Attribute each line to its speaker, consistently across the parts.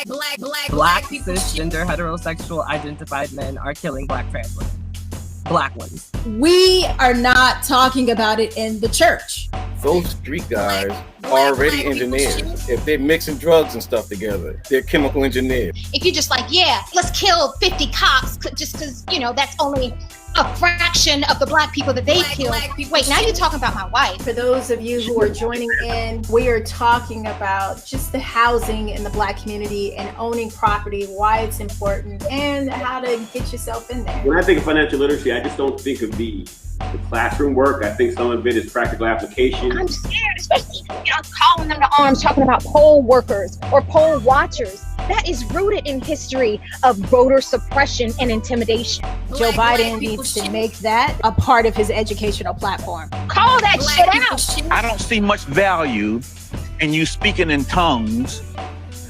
Speaker 1: Black cisgender heterosexual identified men are killing Black trans women. Black ones.
Speaker 2: We are not talking about it in the church.
Speaker 3: Those street guys are already engineers. If they're mixing drugs and stuff together, they're chemical engineers.
Speaker 4: If you're just like, yeah, let's kill 50 cops just because, you know, that's only a fraction of the Black people that they killed. Wait, now you're talking about my wife.
Speaker 2: For those of you who are joining in, we are talking about just the housing in the Black community and owning property, why it's important, and how to get yourself in there.
Speaker 5: When I think of financial literacy, I just don't think of the classroom work. I think some of it is practical application.
Speaker 4: I'm scared, especially, you know, calling them to arms, talking about poll workers or poll watchers. That is rooted in history of voter suppression and intimidation.
Speaker 2: Joe Biden needs to make that a part of his educational platform.
Speaker 4: Call that shit out.
Speaker 6: I don't see much value in you speaking in tongues,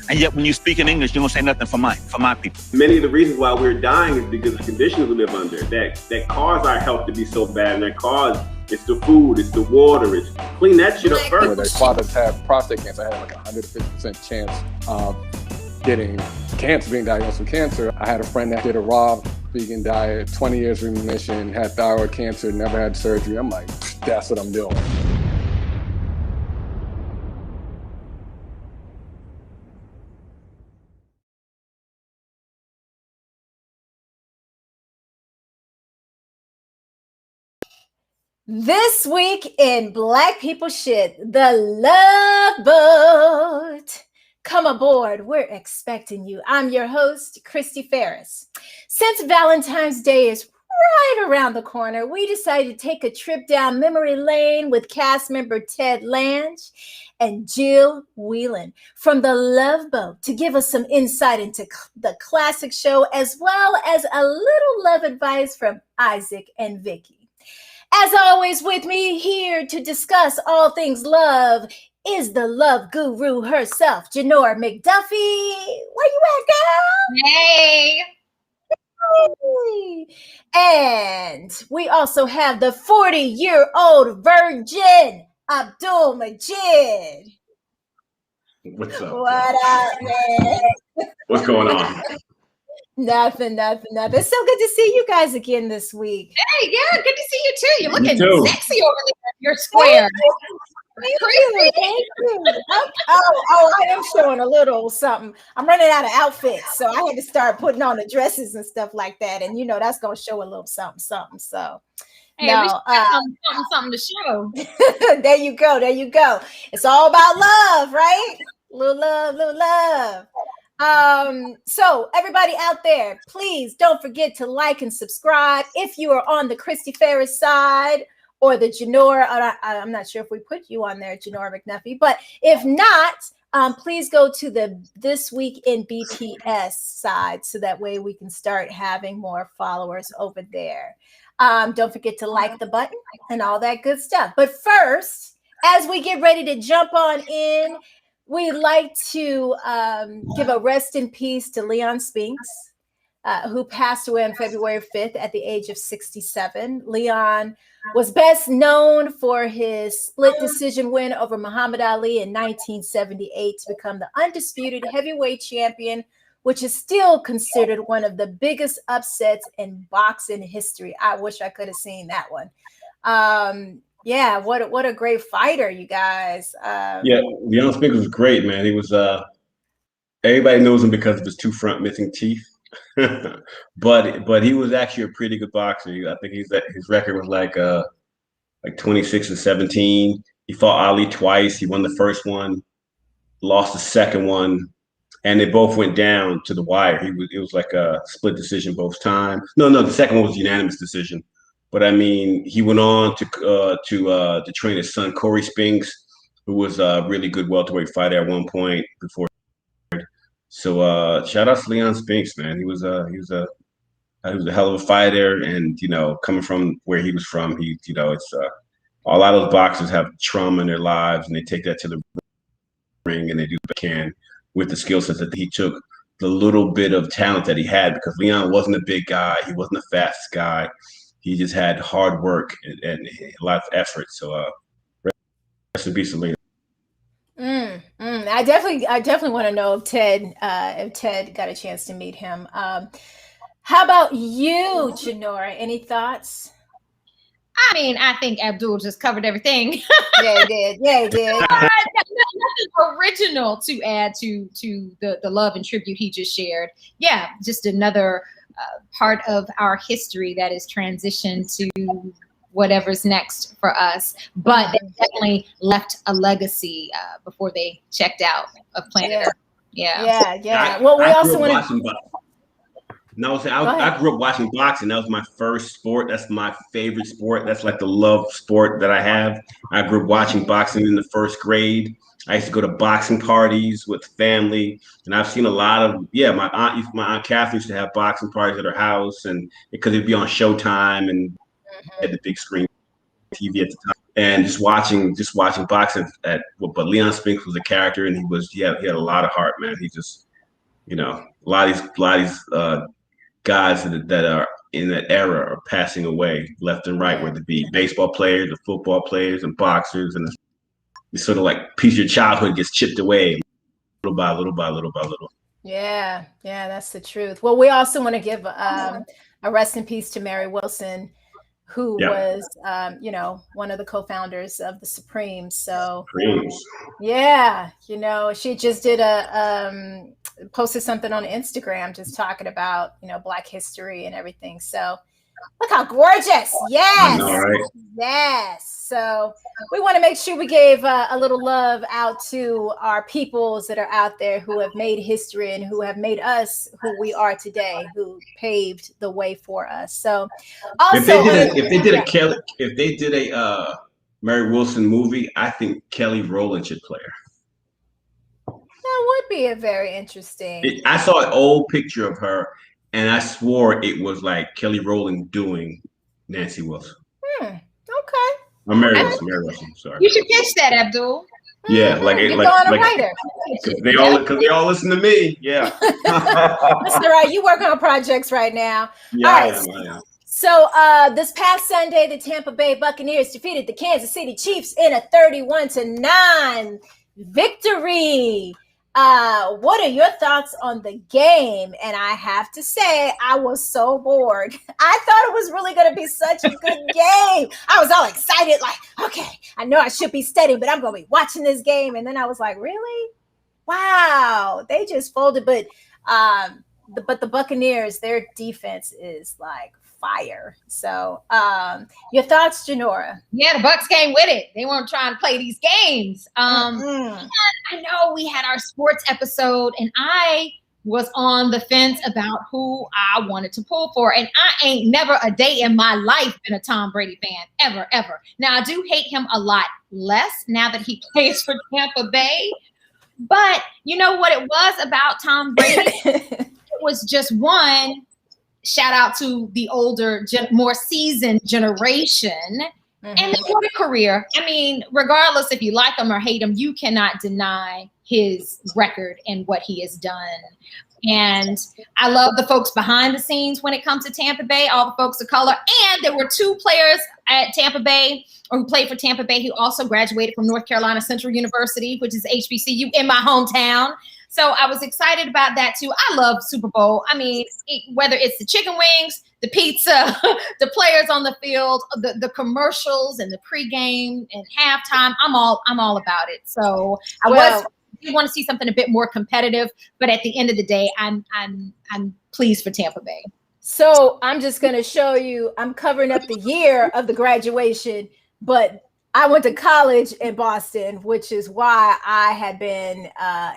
Speaker 6: and yet when you speak in English, you don't say nothing for my people.
Speaker 5: Many of the reasons why we're dying is because of the conditions we live under that cause our health to be so bad, and that cause it's the food, it's the water, it's clean that shit up first.
Speaker 7: Their fathers have prostate cancer. I had like 150% chance of getting cancer, being diagnosed with cancer. I had a friend that did a raw vegan diet, 20 years remission, had thyroid cancer, never had surgery. I'm like, that's what I'm doing.
Speaker 2: This week in Black People Shit, the Love Boat. Come aboard, we're expecting you. I'm your host, Christy Ferris. Since Valentine's Day is right around the corner, we decided to take a trip down memory lane with cast member Ted Lange and Jill Whelan from the Love Boat to give us some insight into the classic show, as well as a little love advice from Issac and Vicki. As always, with me here to discuss all things love is the love guru herself, Janora McDuffie. Where you at, girl?
Speaker 4: Hey.
Speaker 2: And we also have the 40-year-old virgin, Abdul Majid.
Speaker 5: What's up?
Speaker 2: What up, man?
Speaker 5: What's going on?
Speaker 2: Nothing. It's so good to see you guys again this week.
Speaker 4: Hey, yeah, good to see you too. You're looking
Speaker 5: too.
Speaker 4: sexy over there. You're square.
Speaker 2: Thank you. I am showing a little something. I'm running out of outfits, so I had to start putting on the dresses and stuff like that. And you know that's gonna show a little something. So
Speaker 4: hey, no, something to show.
Speaker 2: There you go. It's all about love, right? Little love. So everybody out there, please don't forget to like and subscribe if you are on the Christy Ferris side or the Janora. I'm not sure if we put you on there, Janora McNuffie, but if not, please go to the This Week in BPS side so that way we can start having more followers over there. Don't forget to like the button and all that good stuff. But first, as we get ready to jump on in, we'd like to give a rest in peace to Leon Spinks, who passed away on February 5th at the age of 67. Leon was best known for his split decision win over Muhammad Ali in 1978 to become the undisputed heavyweight champion, which is still considered one of the biggest upsets in boxing history. I wish I could have seen that one. Yeah, what a great fighter, you guys.
Speaker 5: Yeah, Leon Spinks was great, man. He was everybody knows him because of his two front missing teeth. but he was actually a pretty good boxer. I think his record was like 26 and 17. He fought Ali twice. He won the first one, lost the second one, and they both went down to the wire. It was like a split decision both times. No, the second one was a unanimous decision. But I mean, he went on to train his son Corey Spinks, who was a really good welterweight fighter at one point before. So shout out to Leon Spinks, man. He was a hell of a fighter, and coming from where he was from, it's a lot of those boxers have trauma in their lives, and they take that to the ring and they do what they can with the skill sets that he took, the little bit of talent that he had, because Leon wasn't a big guy, he wasn't the fastest guy. He just had hard work and a lot of effort. So rest in peace, Leon.
Speaker 2: I definitely want to know if Ted got a chance to meet him. How about you, Janora? Any thoughts?
Speaker 4: I mean, I think Abdul just covered everything.
Speaker 2: Yeah, he did. Yeah, he did.
Speaker 4: Nothing original to add to the love and tribute he just shared. Yeah, just another part of our history that is transitioned to whatever's next for us. But they definitely left a legacy before they checked out of planet Earth.
Speaker 2: Yeah. Well, we also want to.
Speaker 5: No, I grew up watching boxing. That was my first sport. That's my favorite sport. That's like the love sport that I have. I grew up watching boxing in the first grade. I used to go to boxing parties with family, and I've seen a lot of my aunt Catherine used to have boxing parties at her house, and because it'd be on Showtime and at the big screen TV at the time, and just watching boxing but Leon Spinks was a character, and he had a lot of heart, man. He just a lot of these guys that are in that era are passing away left and right, whether it be baseball players or football players and boxers, and it's sort of like piece of your childhood gets chipped away little by little by little by little.
Speaker 2: Yeah, that's the truth. Well, we also want to give a rest in peace to Mary Wilson, who was one of the co-founders of the Supremes. So she just did posted something on Instagram just talking about Black history and everything. So look how gorgeous. Yes.
Speaker 5: I know, right?
Speaker 2: Yes. So we want to make sure we gave a little love out to our peoples that are out there who have made history and who have made us who we are today, who paved the way for us. So also,
Speaker 5: if they did a Mary Wilson movie, I think Kelly Rowland should play her.
Speaker 2: That would be a very interesting.
Speaker 5: I saw an old picture of her, and I swore it was like Kelly Rowland doing Nancy Wilson.
Speaker 2: Okay.
Speaker 5: Or Mary Wilson. Sorry.
Speaker 4: You should pitch that, Abdul.
Speaker 5: Yeah, because they all listen to me. Yeah.
Speaker 2: That's all right. You work on projects right now.
Speaker 5: Yeah,
Speaker 2: all right.
Speaker 5: I am.
Speaker 2: So this past Sunday, the Tampa Bay Buccaneers defeated the Kansas City Chiefs in a 31-9 victory. What are your thoughts on the game? And I have to say, I was so bored. I thought it was really going to be such a good game. I was all excited, like, okay, I know I should be studying, but I'm going to be watching this game. And then I was like, really? Wow, they just folded. But the Buccaneers, their defense is like fire. So your thoughts, Janora?
Speaker 4: Yeah, the Bucks came with it. They weren't trying to play these games. I know we had our sports episode, and I was on the fence about who I wanted to pull for. And I ain't never a day in my life been a Tom Brady fan, ever. Now, I do hate him a lot less now that he plays for Tampa Bay. But you know what it was about Tom Brady? It was just one, shout out to the older, more seasoned generation. And what a career. I mean, regardless if you like him or hate him, you cannot deny his record and what he has done. And I love the folks behind the scenes when it comes to Tampa Bay, all the folks of color. And there were two players at Tampa Bay, or who played for Tampa Bay, who also graduated from North Carolina Central University, which is HBCU in my hometown. So I was excited about that too. I love Super Bowl. I mean, whether it's the chicken wings, the pizza, the players on the field, the commercials and the pregame and halftime, I'm all about it. So I want to see something a bit more competitive, but at the end of the day, I'm pleased for Tampa Bay.
Speaker 2: So I'm just going to show you, I'm covering up the year of the graduation, but I went to college in Boston, which is why I had been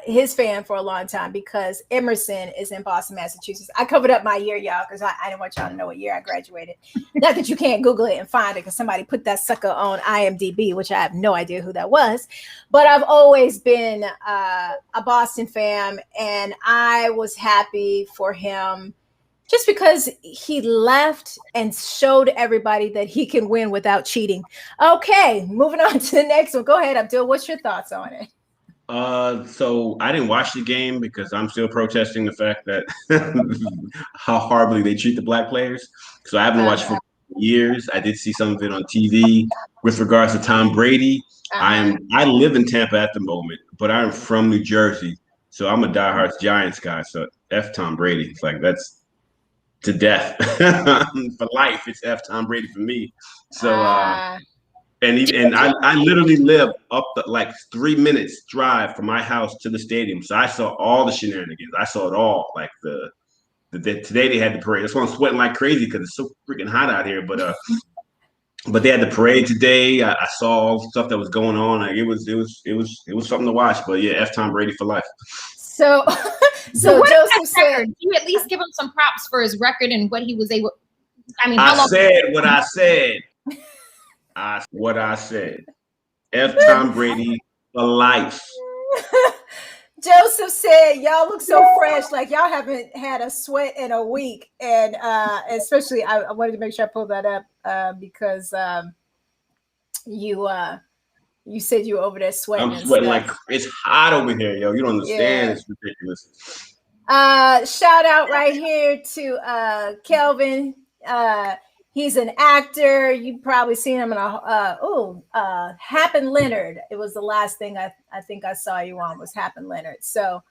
Speaker 2: his fan for a long time, because Emerson is in Boston, Massachusetts. I covered up my year, y'all, because I didn't want y'all to know what year I graduated. Not that you can't Google it and find it, because somebody put that sucker on IMDb, which I have no idea who that was. But I've always been a Boston fan, and I was happy for him just because he left and showed everybody that he can win without cheating. Okay, moving on to the next one. Go ahead, Abdul. What's your thoughts on it?
Speaker 5: So I didn't watch the game because I'm still protesting the fact that how horribly they treat the black players. So I haven't watched football in a years. I did see some of it on TV. With regards to Tom Brady, I live in Tampa at the moment, but I'm from New Jersey, so I'm a diehard Giants guy. So F Tom Brady. It's like that's to death for life. It's F Tom Brady for me. So and I literally live up like 3 minutes drive from my house to the stadium. So I saw all the shenanigans. I saw it all. Like today they had the parade. That's why I'm sweating like crazy because it's so freaking hot out here. But they had the parade today. I saw all the stuff that was going on. Like it was something to watch. But yeah, F Tom Brady for life.
Speaker 2: So
Speaker 4: what
Speaker 2: Joseph said,
Speaker 4: do you at least give him some props for his record and what he was able? I mean,
Speaker 5: I said what I said. What I said. F Tom Brady for life.
Speaker 2: Joseph said, y'all look so fresh, like y'all haven't had a sweat in a week. And especially, I wanted to make sure I pulled that up because you said you were over there sweating.
Speaker 5: I'm sweating like it's hot over here, yo. You don't understand.
Speaker 2: Yeah.
Speaker 5: It's ridiculous.
Speaker 2: Shout out right here to Kelvin. He's an actor. You've probably seen him in Happen Leonard. It was the last thing I think I saw you on was Happen Leonard. So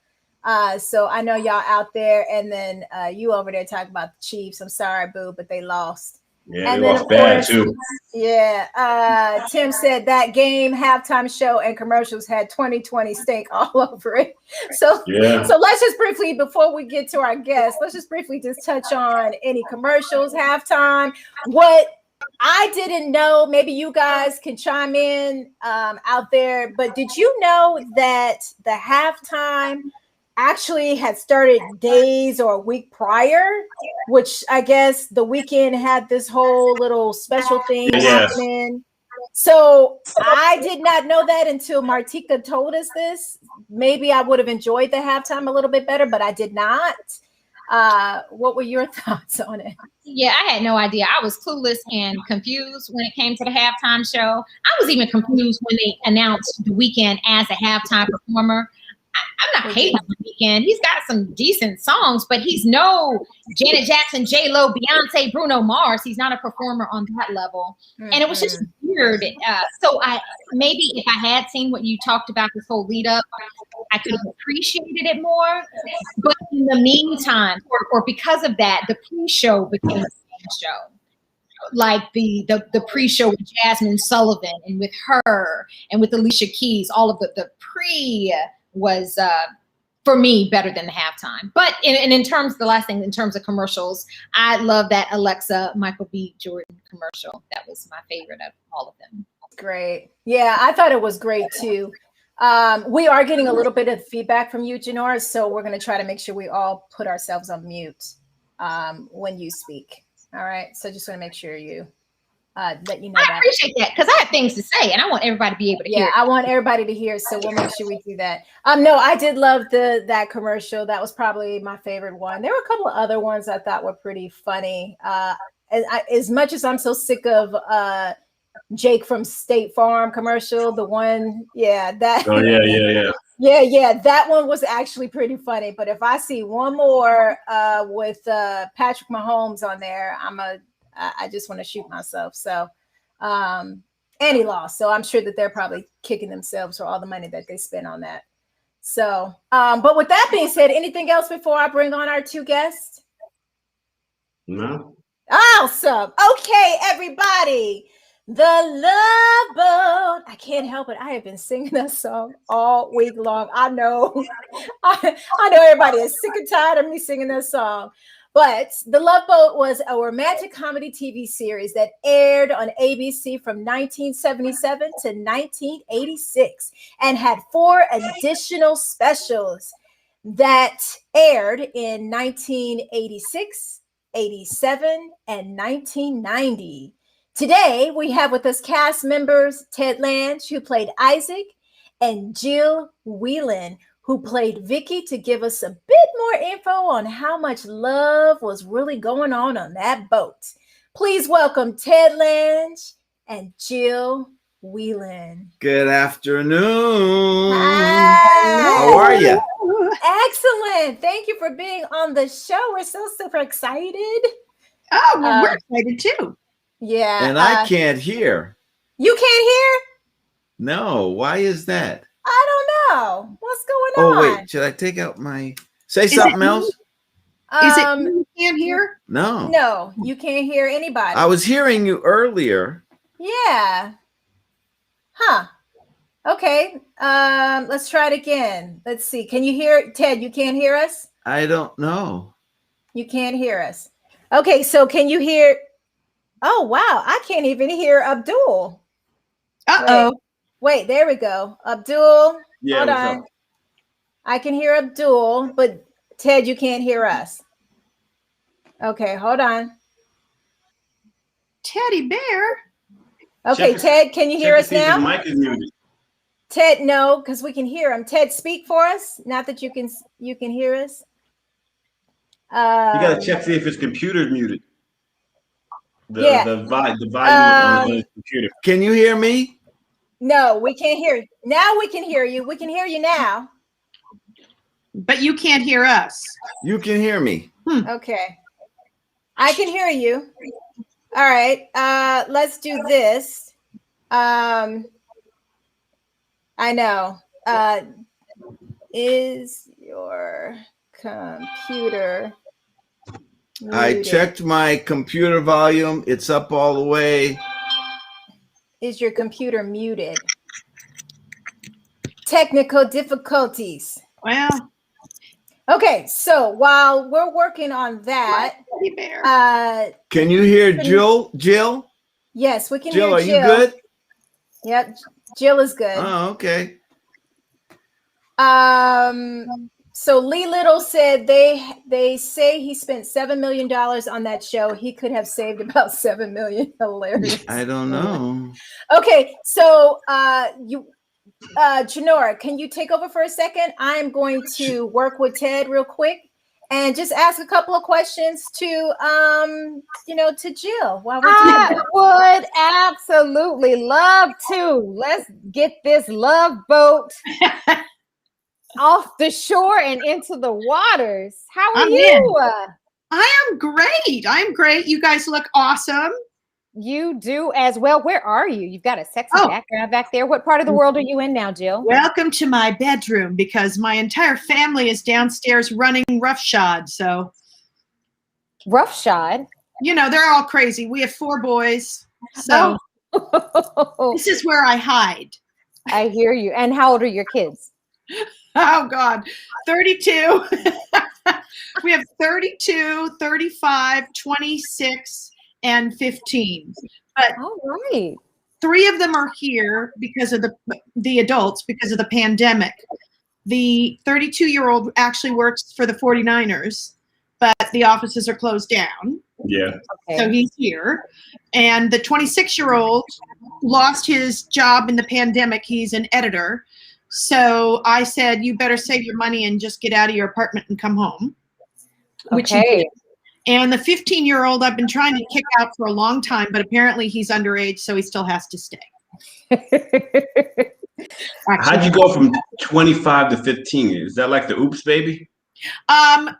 Speaker 2: I know y'all out there, and then you over there talking about the Chiefs. I'm sorry, boo, but they lost.
Speaker 5: Yeah,
Speaker 2: and
Speaker 5: they lost bad too.
Speaker 2: Yeah. Tim said that game, halftime show, and commercials had 2020 stink all over it. So let's just briefly, before we get to our guests, let's just briefly just touch on any commercials, halftime. What I didn't know, maybe you guys can chime in out there, but did you know that the halftime actually had started days or a week prior, which I guess the weekend had this whole little special thing happening. So I did not know that until Martika told us this. Maybe I would have enjoyed the halftime a little bit better, but I did not. What were your thoughts on it?
Speaker 4: Yeah, I had no idea. I was clueless and confused when it came to the halftime show. I was even confused when they announced The Weeknd as a halftime performer. I'm not hating on The Weeknd. He's got some decent songs, but he's no Janet Jackson, J-Lo, Beyonce, Bruno Mars. He's not a performer on that level. And it was just weird. So maybe if I had seen what you talked about this whole lead up, I could have appreciated it more. But in the meantime, or because of that, the pre-show became the same show. Like the pre-show with Jasmine Sullivan and with her and with Alicia Keys, all of the pre was for me better than the halftime. But in terms, the last thing in terms of commercials, I love that Alexa Michael B. Jordan commercial. That was my favorite of all of them.
Speaker 2: Great. Yeah, I thought it was great too. We are getting a little bit of feedback from you, Janora, so we're going to try to make sure we all put ourselves on mute when you speak. All right. So just want to make sure you let you know
Speaker 4: I appreciate that because I have things to say and I want everybody to be able to hear.
Speaker 2: Yeah, I want everybody to hear, so we'll make sure we do that. No, I did love that commercial. That was probably my favorite one. There were a couple of other ones I thought were pretty funny. As much as I'm so sick of Jake from State Farm commercial, the one, that.
Speaker 5: Oh yeah.
Speaker 2: Yeah, that one was actually pretty funny. But if I see one more with Patrick Mahomes on there, I just want to shoot myself. So, and he lost. So I'm sure that they're probably kicking themselves for all the money that they spent on that. So, but with that being said, anything else before I bring on our two guests?
Speaker 5: No.
Speaker 2: Awesome. Okay, everybody. The Love Boat. I can't help it. I have been singing that song all week long. I know. I know everybody is sick and tired of me singing that song. But The Love Boat was a romantic comedy TV series that aired on ABC from 1977 to 1986 and had 4 additional specials that aired in 1986, 87, and 1990. Today, we have with us cast members Ted Lange, who played Isaac, and Jill Whelan, who played Vicki, to give us a bit more info on how much love was really going on that boat. Please welcome Ted Lange and Jill Whelan.
Speaker 8: Good afternoon.
Speaker 2: Hi.
Speaker 8: How are you?
Speaker 2: Excellent. Thank you for being on the show. We're so super excited.
Speaker 9: Oh, well, we're excited too.
Speaker 2: Yeah.
Speaker 8: And I can't hear.
Speaker 2: You can't hear?
Speaker 8: No. Why is that?
Speaker 2: I don't know. What's going
Speaker 8: Oh,
Speaker 2: on?
Speaker 8: wait. Should I take out my. Say something else?
Speaker 9: Is it you can't hear?
Speaker 8: No.
Speaker 2: No, you can't hear anybody.
Speaker 8: I was hearing you earlier.
Speaker 2: Yeah. Huh. Okay. Let's try it again. Let's see. Can you hear Ted? You can't hear us?
Speaker 8: I don't know.
Speaker 2: You can't hear us. Okay, so can you hear? Oh wow, I can't even hear Abdul.
Speaker 9: Uh-oh.
Speaker 2: Wait, there we go. Abdul.
Speaker 5: Yeah,
Speaker 2: hold
Speaker 5: what's
Speaker 2: on.
Speaker 5: up?
Speaker 2: I can hear Abdul, but Ted, you can't hear us. Okay, hold on.
Speaker 9: Teddy Bear.
Speaker 2: Okay,
Speaker 5: Check
Speaker 2: Ted, can you hear
Speaker 5: Check
Speaker 2: us
Speaker 5: to see if his
Speaker 2: now?
Speaker 5: mic is muted.
Speaker 2: Ted, no, because we can hear him. Ted, speak for us. Not that you can hear us.
Speaker 5: You gotta check to see if his computer's muted.
Speaker 2: Yeah.
Speaker 5: The volume on his computer.
Speaker 8: Can you hear me?
Speaker 2: No, we can't hear you. Now we can hear you. We can hear you now.
Speaker 9: But you can't hear us.
Speaker 8: You can hear me.
Speaker 2: Okay. I can hear you. All right. Let's do this. I know. Is your computer
Speaker 8: I
Speaker 2: muted?
Speaker 8: checked my computer volume. It's up all the way.
Speaker 2: Is your computer muted? Technical difficulties.
Speaker 9: Well,
Speaker 2: Okay, so while we're working on that,
Speaker 9: Teddy Bear.
Speaker 8: Can you hear Jill? Jill?
Speaker 2: yes, we can
Speaker 8: Jill,
Speaker 2: hear
Speaker 8: are
Speaker 2: Jill.
Speaker 8: you good?
Speaker 2: Yep, Jill is good.
Speaker 8: Oh, okay.
Speaker 2: So Lee Little said they say he spent $7 million on that show. He could have saved about $7 million. Hilarious.
Speaker 8: I don't know.
Speaker 2: Okay, so Janora, can you take over for a second? I'm going to work with Ted real quick and just ask a couple of questions to to Jill while we're doing
Speaker 10: I would absolutely love to. Let's get this love boat off the shore and into the waters. How are
Speaker 9: I'm
Speaker 10: you?
Speaker 9: I am great. I'm great. You guys look awesome.
Speaker 10: You do as well. Where are you? You've got a sexy background back there. What part of the world are you in now, Jill?
Speaker 9: Welcome to my bedroom because my entire family is downstairs running roughshod. So,
Speaker 10: roughshod?
Speaker 9: You know, they're all crazy. We have 4 boys. So, this is where I hide.
Speaker 10: I hear you. And how old are your kids?
Speaker 9: Oh, God. 32. We have 32, 35, 26, and 15. But
Speaker 10: all right.
Speaker 9: 3 of them are here because of the adults, because of the pandemic. The 32-year-old actually works for the 49ers, but the offices are closed down.
Speaker 5: Yeah.
Speaker 10: Okay.
Speaker 9: So he's here. And the 26-year-old lost his job in the pandemic. He's an editor. So I said, you better save your money and just get out of your apartment and come home. Which he did. And the 15-year-old I've been trying to kick out for a long time, but apparently he's underage, so he still has to stay.
Speaker 5: How'd you go from 25 to 15? Is that like the oops baby?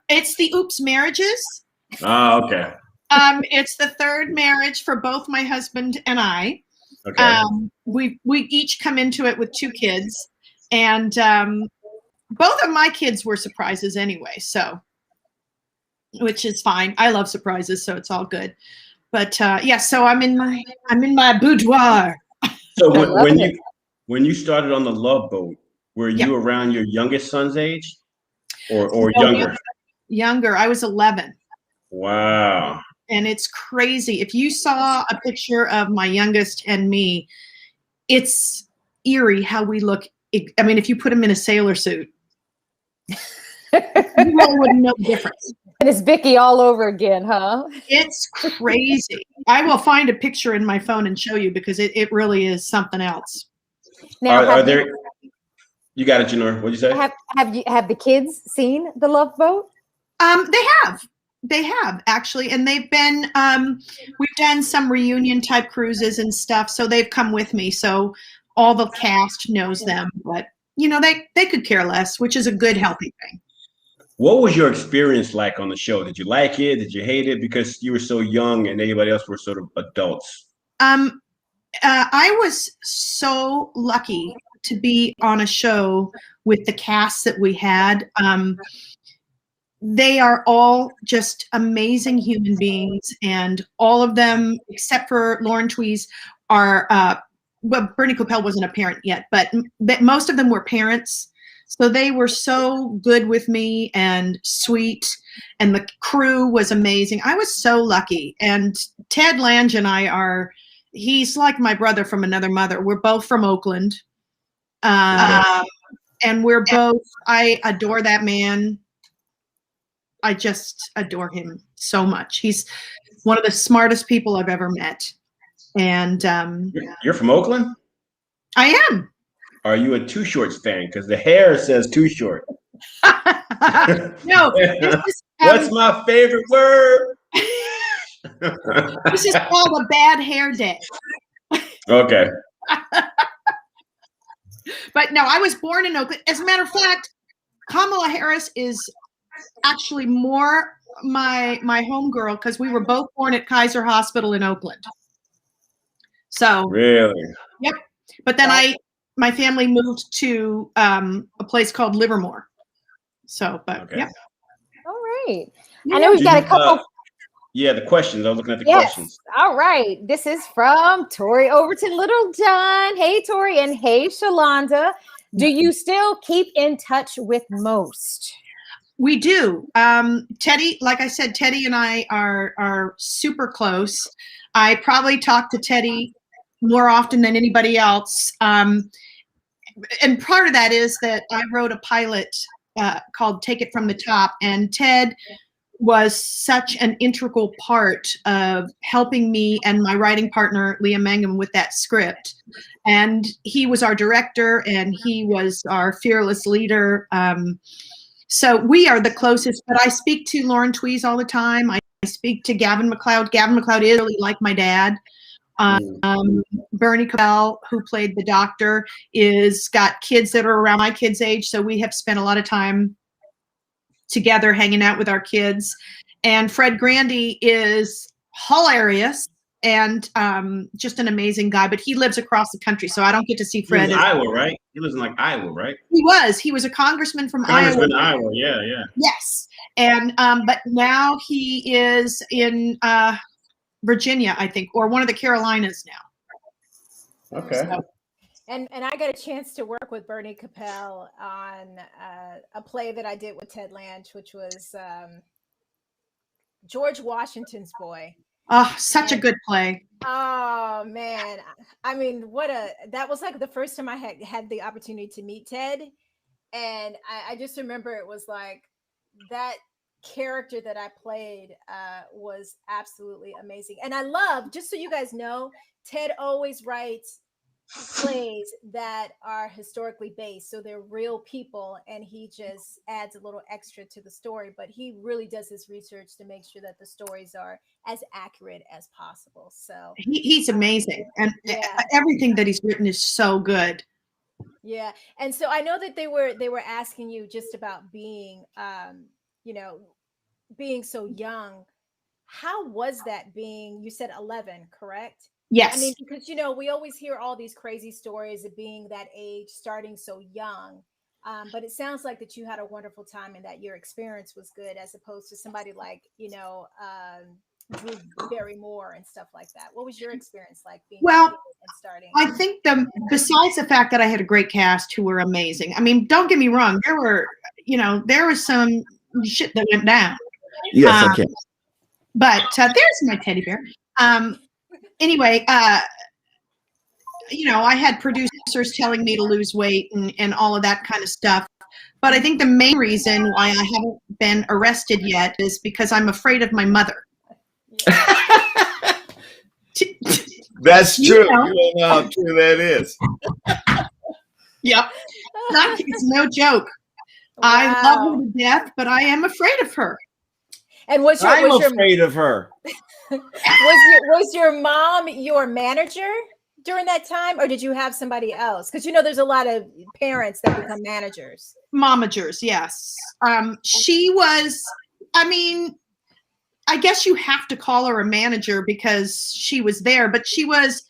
Speaker 9: It's the oops marriages.
Speaker 5: Oh, okay.
Speaker 9: It's the 3rd marriage for both my husband and I.
Speaker 5: Okay.
Speaker 9: We each come into it with 2 kids, and both of my kids were surprises anyway, so which is fine. I love surprises, so it's all good. But yeah, so I'm in my boudoir.
Speaker 5: So when you started on the Love Boat, were you around your youngest son's age, or younger?
Speaker 9: Younger. I was 11.
Speaker 5: Wow.
Speaker 9: And it's crazy. If you saw a picture of my youngest and me, it's eerie how we look. I mean, if you put him in a sailor suit, you really wouldn't know the difference.
Speaker 10: And it's Vicki all over again, huh?
Speaker 9: It's crazy. I will find a picture in my phone and show you because it really is something else.
Speaker 10: Now,
Speaker 5: are there? You got it, Janor. What'd you say?
Speaker 10: Have the kids seen the Love Boat?
Speaker 9: They have actually, and they've been. We've done some reunion type cruises and stuff, so they've come with me. So all the cast knows them, but you know they could care less, which is a good, healthy thing.
Speaker 5: What was your experience like on the show? Did you like it? Did you hate it? Because you were so young and everybody else were sort of adults.
Speaker 9: I was so lucky to be on a show with the cast that we had. They are all just amazing human beings, and all of them, except for Lauren Tweez, are well, Bernie Coppell wasn't a parent yet, but most of them were parents. So they were so good with me and sweet, and the crew was amazing. I was so lucky. And Ted Lange and I he's like my brother from another mother. We're both from Oakland. And we're both, I adore that man. I just adore him so much. He's one of the smartest people I've ever met. And
Speaker 5: you're from Oakland?
Speaker 9: I am.
Speaker 5: Are you a Too Shorts fan? Because the hair says Too Short.
Speaker 9: No.
Speaker 5: What's my favorite word?
Speaker 9: This is called a bad hair day.
Speaker 5: Okay.
Speaker 9: But no, I was born in Oakland. As a matter of fact, Kamala Harris is actually more my homegirl because we were both born at Kaiser Hospital in Oakland. So
Speaker 5: really?
Speaker 9: Yep. But then my family moved to a place called Livermore. So, but
Speaker 5: okay.
Speaker 9: Yeah.
Speaker 10: All right. I know we've got a couple.
Speaker 5: Yeah, the questions. I was looking at the questions.
Speaker 10: All right. This is from Tori Overton Littlejohn. Hey, Tori, and hey, Shalonda. Do you still keep in touch with most?
Speaker 9: We do. Teddy, like I said, Teddy and I are super close. I probably talk to Teddy more often than anybody else. And part of that is that I wrote a pilot called Take It From the Top, and Ted was such an integral part of helping me and my writing partner, Leah Mangum, with that script. And he was our director, and he was our fearless leader. So we are the closest, but I speak to Lauren Tweez all the time. I speak to Gavin MacLeod. Gavin MacLeod is really like my dad. Bernie Coppell, who played the doctor, got kids that are around my kids' age. So we have spent a lot of time together hanging out with our kids. And Fred Grandy is hilarious and just an amazing guy, but he lives across the country, so I don't get to see Fred.
Speaker 5: He lives in Iowa, right? He lives in like Iowa, right?
Speaker 9: He was a congressman from Iowa.
Speaker 5: Congressman in Iowa, yeah.
Speaker 9: Yes. And but now he is in Virginia, I think, or one of the Carolinas now.
Speaker 5: Okay.
Speaker 9: So,
Speaker 10: and I got a chance to work with Bernie Coppell on a play that I did with Ted Lange, which was George Washington's Boy.
Speaker 9: Oh, such a good play.
Speaker 10: Oh man. I mean, that was like the first time I had the opportunity to meet Ted. And I just remember it was like that character that I played was absolutely amazing. And I love, just so you guys know, Ted always writes plays that are historically based, so they're real people, and he just adds a little extra to the story, but he really does his research to make sure that the stories are as accurate as possible. So
Speaker 9: he's amazing, and everything that he's written is so good.
Speaker 10: Yeah. And so I know that they were asking you just about being being so young. How was that being, you said 11, correct?
Speaker 9: Yes.
Speaker 10: I mean, because, we always hear all these crazy stories of being that age, starting so young. But it sounds like that you had a wonderful time and that your experience was good, as opposed to somebody like, Drew Barrymore and stuff like that. What was your experience like being and starting?
Speaker 9: I think besides the fact that I had a great cast who were amazing. I mean, don't get me wrong. There was some shit that went down.
Speaker 8: Yes, okay.
Speaker 9: But there's my teddy bear. Anyway, I had producers telling me to lose weight and all of that kind of stuff. But I think the main reason why I haven't been arrested yet is because I'm afraid of my mother.
Speaker 8: That's true. You don't know how true that is.
Speaker 9: Yep. It's no joke. Wow. I love her to death, but I am afraid of her.
Speaker 10: And
Speaker 8: I'm afraid of her.
Speaker 10: Was your mom your manager during that time, or did you have somebody else? Because you know, there's a lot of parents that become managers.
Speaker 9: Momagers, yes. She was, I mean, I guess you have to call her a manager because she was there, but she was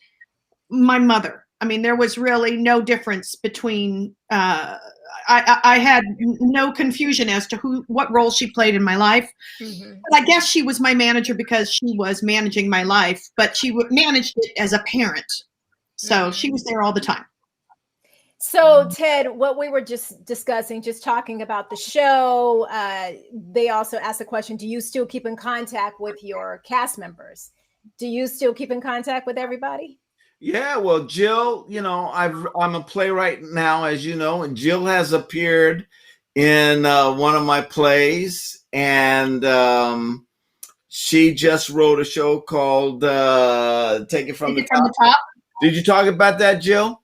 Speaker 9: my mother. I mean, there was really no difference between, I had no confusion as to what role she played in my life.
Speaker 10: Mm-hmm.
Speaker 9: But I guess she was my manager because she was managing my life, but she managed it as a parent. So she was there all the time.
Speaker 10: So, Ted, what we were just discussing, just talking about the show, they also asked the question, do you still keep in contact with your cast members? Do you still keep in contact with everybody?
Speaker 8: Yeah, well, Jill, you know, I'm a playwright now, as you know, and Jill has appeared in one of my plays, and she just wrote a show called Take It From the Top. Did you talk about that, Jill?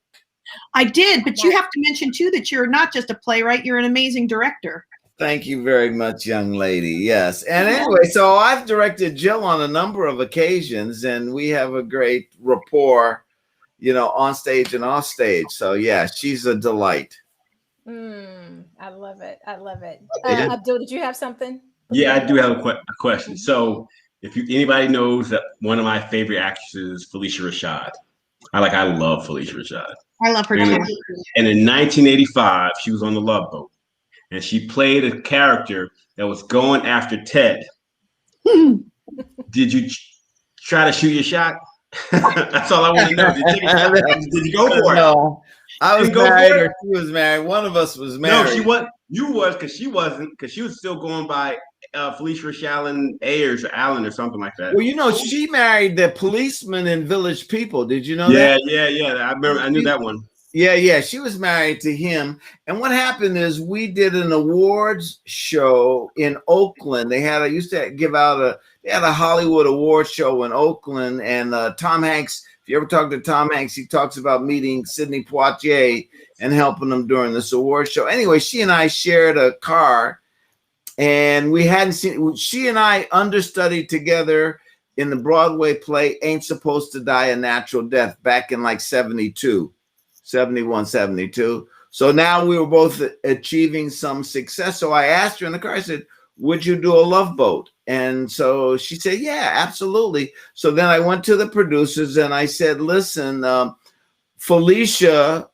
Speaker 9: I did, but you have to mention too that you're not just a playwright, you're an amazing director.
Speaker 8: Thank you very much, young lady. Yes. And anyway, so I've directed Jill on a number of occasions, and we have a great rapport, you know, on stage and off stage. So yeah, she's a delight.
Speaker 10: I love it. I love it.
Speaker 5: Yeah.
Speaker 10: Abdul, did you have something?
Speaker 5: Yeah, I do have a question. So if anybody knows that one of my favorite actresses is Felicia Rashad. I love Felicia Rashad.
Speaker 9: I love her too.
Speaker 5: And in 1985, she was on the Love Boat, and she played a character that was going after Ted. Did you try to shoot your shot? That's all I want to know. Did you go for it?
Speaker 8: No, I was married, or she was married. One of us was married.
Speaker 5: No, she was. You was, because she wasn't, because she was still going by Felicia Rashad Ayers or Allen or something like that.
Speaker 8: Well, you know, she married the policeman in Village People. Did you know that?
Speaker 5: Yeah. I remember. I knew that one.
Speaker 8: Yeah. She was married to him. And what happened is we did an awards show in Oakland. They had used to give out they had a Hollywood award show in Oakland. And Tom Hanks, if you ever talk to Tom Hanks, he talks about meeting Sidney Poitier and helping him during this award show. Anyway, she and I shared a car, and we hadn't seen. She and I understudied together in the Broadway play Ain't Supposed to Die a Natural Death back in like 72, 71, 72. So now we were both achieving some success. So I asked her in the car, I said, would you do a Love Boat? And so she said, yeah, absolutely. So then I went to the producers and I said, listen, Felicia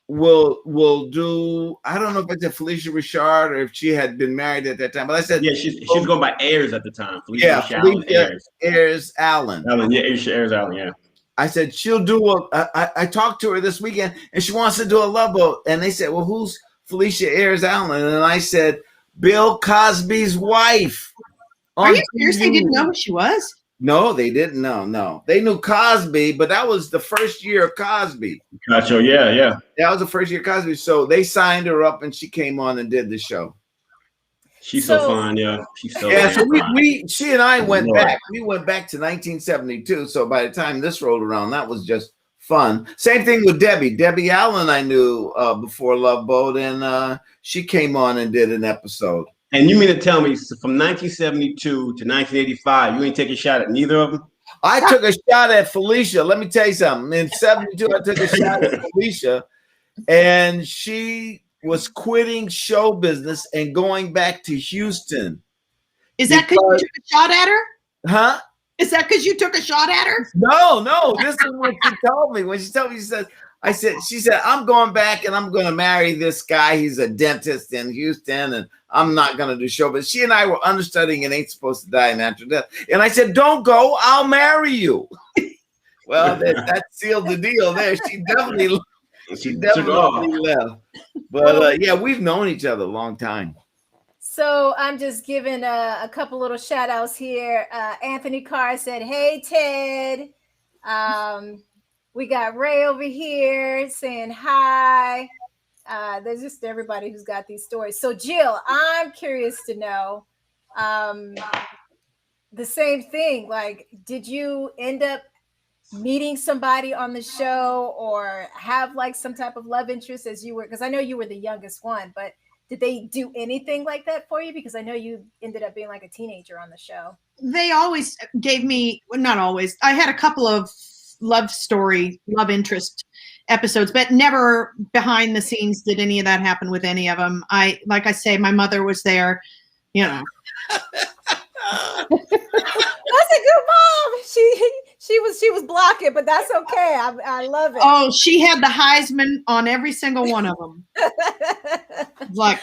Speaker 8: will do, I don't know if I said Felicia Rashad or if she had been married at that time, but I said,
Speaker 5: yeah, she was going by Ayers at the time. Felicia
Speaker 8: Ayers Allen.
Speaker 5: Ayers Allen, yeah.
Speaker 8: I said, she'll do I talked to her this weekend and she wants to do a Love Boat. And they said, well, who's Felicia Ayers Allen? And I said, Bill Cosby's wife.
Speaker 9: Are you serious? They didn't know who she was?
Speaker 8: No, they didn't know. No, they knew Cosby, but that was the first year of Cosby.
Speaker 5: Gotcha. Yeah.
Speaker 8: That was the first year of Cosby. So they signed her up and she came on and did the show.
Speaker 5: She's so fun, yeah. She's so
Speaker 8: yeah. So she and I went back. We went back to 1972. So by the time this rolled around, that was just fun. Same thing with Debbie. Debbie Allen I knew before Love Boat, and she came on and did an episode.
Speaker 5: And you mean to tell me from 1972 to 1985, you ain't take a shot at neither of them?
Speaker 8: I took a shot at Felicia. Let me tell you something. In 72, I took a shot at Felicia, and she was quitting show business and going back to Houston.
Speaker 9: Is that because you took a shot at her?
Speaker 8: Huh?
Speaker 9: Is that because you took a shot at her?
Speaker 8: No. This is what she told me. When she told me, she said, I'm going back and I'm going to marry this guy. He's a dentist in Houston, and I'm not going to do show. But she and I were understudying and Ain't Supposed to Die a Natural Death. And I said, don't go. I'll marry you. Well, that sealed the deal there. She definitely left. But yeah, we've known each other a long time.
Speaker 10: So I'm just giving a couple little shout outs here. Anthony Carr said, hey, Ted. We got Ray over here saying hi. There's just everybody who's got these stories. So Jill, I'm curious to know the same thing. Like, did you end up meeting somebody on the show or have like some type of love interest as you were? Because I know you were the youngest one, but did they do anything like that for you? Because I know you ended up being like a teenager on the show.
Speaker 9: They always gave me, well, not always. I had a couple of love story, love interest episodes, but never behind the scenes did any of that happen with any of them. Like I say, my mother was there, you know.
Speaker 10: That's a good mom. She was blocking, but that's okay. I love it.
Speaker 9: Oh, she had the Heisman on every single one of them. Like,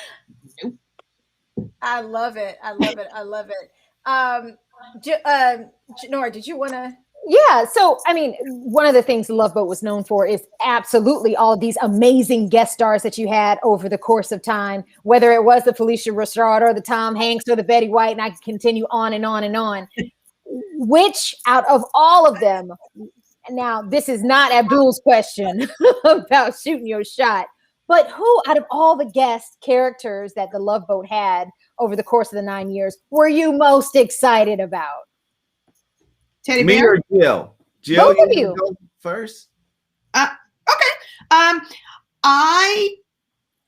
Speaker 10: I love it. I love it. I love it. Nora, did you want to?
Speaker 2: Yeah. So, I mean, one of the things Love Boat was known for is absolutely all of these amazing guest stars that you had over the course of time, whether it was the Felicia Rashad or the Tom Hanks or the Betty White, and I can continue on and on and on. Which out of all of them, now this is not Abdul's question about shooting your shot, but who out of all the guest characters that the Love Boat had over the course of the 9 years were you most excited about?
Speaker 9: Teddy
Speaker 8: Me
Speaker 9: Bear?
Speaker 8: or Jill? Jill,
Speaker 2: Both of you.
Speaker 8: Go first.
Speaker 9: Okay.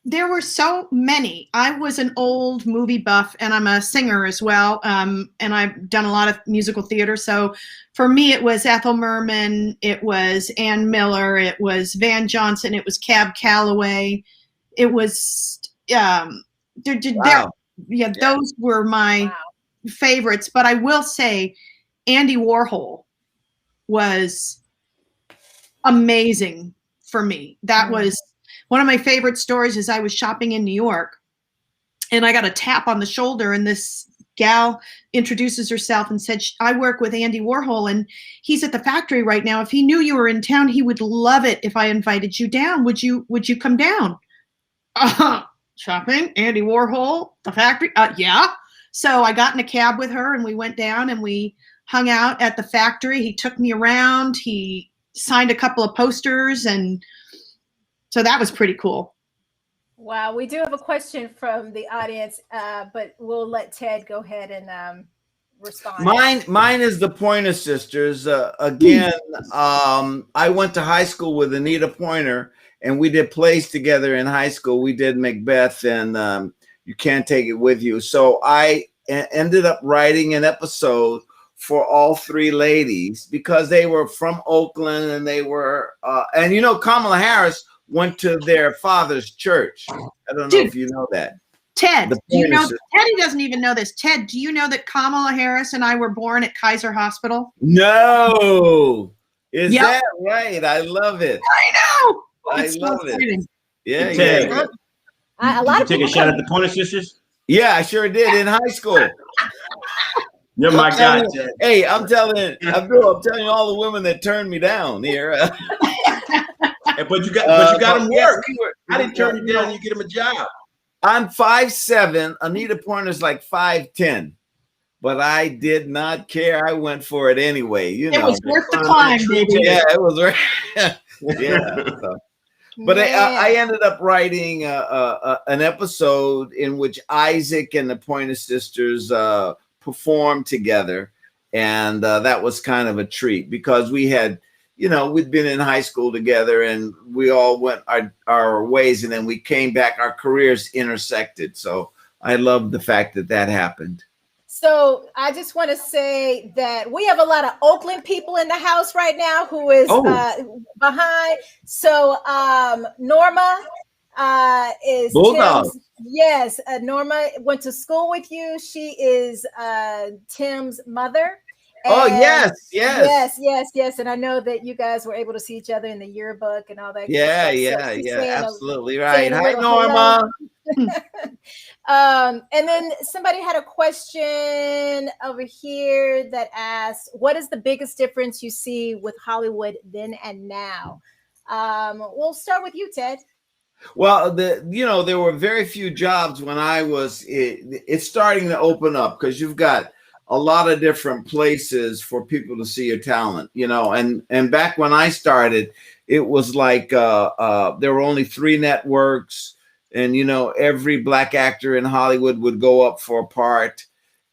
Speaker 9: There were so many. I was an old movie buff, and I'm a singer as well. And I've done a lot of musical theater. So for me, it was Ethel Merman, it was Ann Miller, it was Van Johnson, it was Cab Calloway, it was those were my favorites. But I will say, Andy Warhol was amazing for me. That was one of my favorite stories. Is I was shopping in New York, and I got a tap on the shoulder, and this gal introduces herself and said, I work with Andy Warhol, and he's at the factory right now. If he knew you were in town, he would love it if I invited you down. Would you come down? Shopping, Andy Warhol, the factory? Yeah. So I got in a cab with her, and we went down, and we hung out at the factory. He took me around. He signed a couple of posters, and so that was pretty cool.
Speaker 10: Wow, we do have a question from the audience, but we'll let Ted go ahead and respond.
Speaker 8: Mine is the Pointer Sisters. Again, I went to high school with Anita Pointer, and we did plays together in high school. We did Macbeth and You Can't Take It With You. So I ended up writing an episode for all three ladies because they were from Oakland, and they were, and you know, Kamala Harris went to their father's church. I don't know if you know that.
Speaker 9: Ted, do you know? Teddy doesn't even know this. Ted, do you know that Kamala Harris and I were born at Kaiser Hospital?
Speaker 8: No, is that right? I love it.
Speaker 9: I know.
Speaker 8: I love it. Yeah,
Speaker 5: Ted,
Speaker 8: yeah.
Speaker 2: A lot of
Speaker 5: take a shot at the Pointer Sisters.
Speaker 8: Yeah, I sure did in high school.
Speaker 5: You're my guy, Ted.
Speaker 8: Hey, I'm telling you all the women that turned me down here.
Speaker 5: But you got him work. I didn't turn you down. You get him a job.
Speaker 8: I'm 5'7". Anita Pointer's like 5'10", but I did not care. I went for it anyway. You know,
Speaker 9: it was worth the climb, baby.
Speaker 8: Yeah, it was. Yeah. So. But I ended up writing an episode in which Isaac and the Pointer Sisters performed together, and that was kind of a treat because we had, you know, we'd been in high school together, and we all went our ways, and then we came back. Our careers intersected, so I love the fact that that happened.
Speaker 10: So I just want to say that we have a lot of Oakland people in the house right now who is behind. So Norma is Tim's, yes. Norma went to school with you. She is Tim's mother.
Speaker 8: And
Speaker 10: yes. And I know that you guys were able to see each other in the yearbook and all that.
Speaker 8: Yeah, absolutely right. Hi, Norma.
Speaker 10: And then somebody had a question over here that asked, what is the biggest difference you see with Hollywood then and now? We'll start with you, Ted.
Speaker 8: Well, there were very few jobs when I was, it's starting to open up because you've got a lot of different places for people to see your talent, you know, and back when I started, it was like there were only 3 networks. And, you know, every black actor in Hollywood would go up for a part.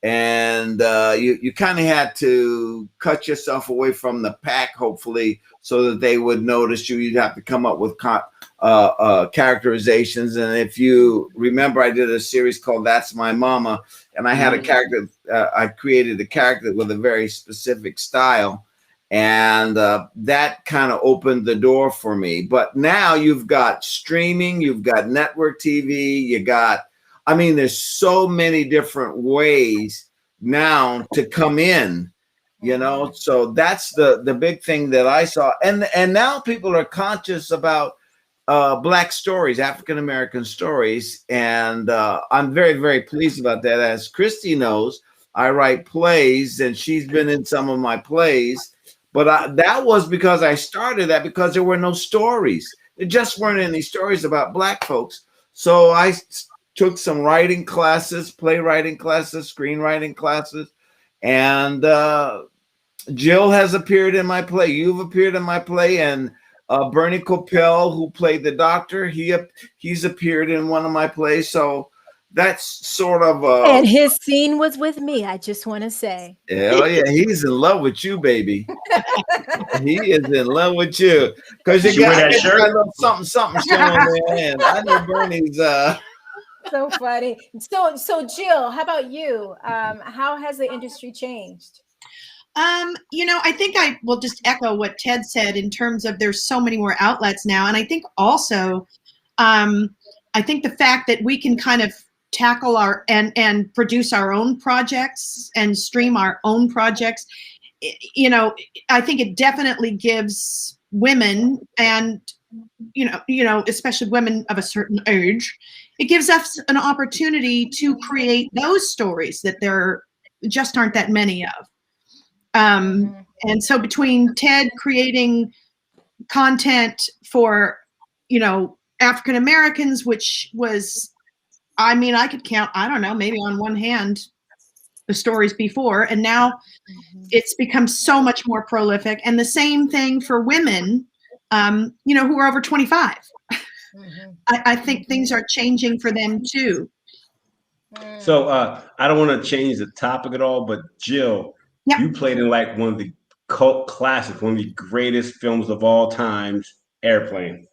Speaker 8: And you kind of had to cut yourself away from the pack, hopefully, so that they would notice you. You'd have to come up with characterizations. And if you remember, I did a series called That's My Mama. And I had a character. I created a character with a very specific style. And that kind of opened the door for me. But now you've got streaming, you've got network TV, there's so many different ways now to come in, so that's the big thing that I saw. And now people are conscious about Black stories, African American stories, and I'm very, very pleased about that. As Christy knows, I write plays, and she's been in some of my plays. But that was because I started that because there were no stories. There just weren't any stories about Black folks. So I took some writing classes, playwriting classes, screenwriting classes, and Jill has appeared in my play. You've appeared in my play, and Bernie Coppell, who played the doctor, he's appeared in one of my plays. So that's sort of
Speaker 10: and his scene was with me. I just want to say,
Speaker 8: oh yeah, he's in love with you, baby. He is in love with you because you got that something showing there. And I know Bernie's.
Speaker 10: So funny. So Jill, how about you? How has the industry changed?
Speaker 9: I think I will just echo what Ted said in terms of there's so many more outlets now, and I think also, I think the fact that we can kind of tackle and produce our own projects and stream our own projects, I think it definitely gives women and especially women of a certain age, it gives us an opportunity to create those stories that there just aren't that many of. And so between Ted creating content for African Americans, which was, I could count, I don't know, maybe on one hand the stories before, and now it's become so much more prolific. And the same thing for women, who are over 25. I think things are changing for them too.
Speaker 5: So I don't want to change the topic at all, but Jill, you played in like one of the cult classics, one of the greatest films of all times, Airplane.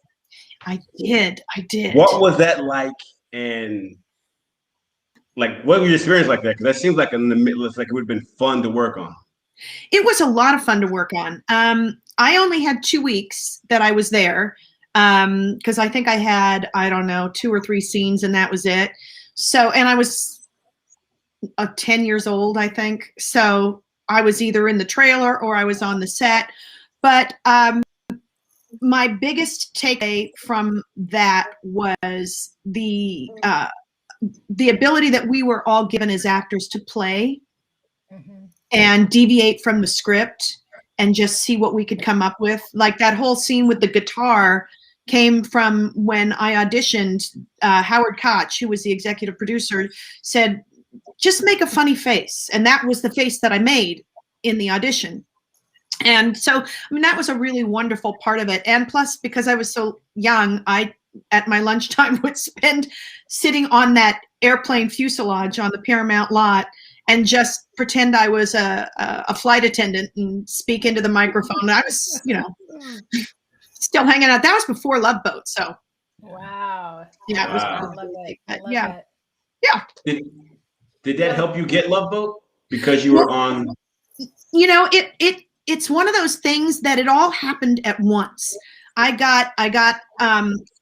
Speaker 9: I did.
Speaker 5: What was that like? And like, what was your experience like that? Because that seems like it would have been fun to work on.
Speaker 9: It was a lot of fun to work on. I only had 2 weeks that I was there because I think I had, 2 or 3 scenes, and that was it. So, and I was 10 years old, I think. So I was either in the trailer or I was on the set. But my biggest takeaway from that was the ability that we were all given as actors to play and deviate from the script and just see what we could come up with. Like that whole scene with the guitar came from when I auditioned. Howard Koch, who was the executive producer, said, just make a funny face. And that was the face that I made in the audition. And so, that was a really wonderful part of it. And plus, because I was so young, I, at my lunchtime, would spend sitting on that airplane fuselage on the Paramount lot and just pretend I was a flight attendant and speak into the microphone. I was, still hanging out. That was before Love Boat. So.
Speaker 10: Wow.
Speaker 9: Yeah. It was
Speaker 10: I love that. I love
Speaker 9: yeah.
Speaker 10: that.
Speaker 9: Yeah.
Speaker 5: Did that help you get Love Boat? Because you were on.
Speaker 9: It's one of those things that it all happened at once. I got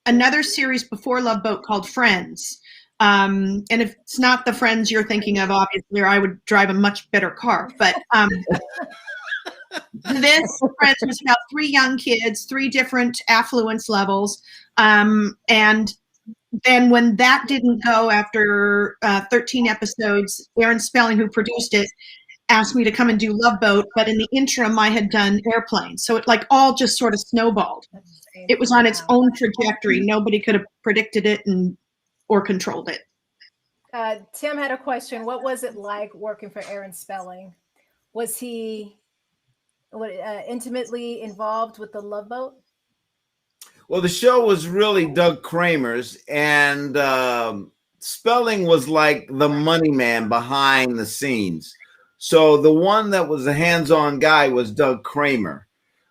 Speaker 9: another series before Love Boat called Friends. And if it's not the Friends you're thinking of, obviously, or I would drive a much better car. But this Friends was about 3 young kids, 3 different affluence levels. And then when that didn't go after 13 episodes, Aaron Spelling, who produced it, asked me to come and do Love Boat, but in the interim I had done Airplane. So it all just sort of snowballed. It was on its own trajectory. Nobody could have predicted it or controlled it.
Speaker 10: Tim had a question. What was it like working for Aaron Spelling? Was he intimately involved with the Love Boat?
Speaker 8: Well, the show was really Doug Kramer's, and Spelling was like the money man behind the scenes. So the one that was a hands-on guy was Doug Kramer.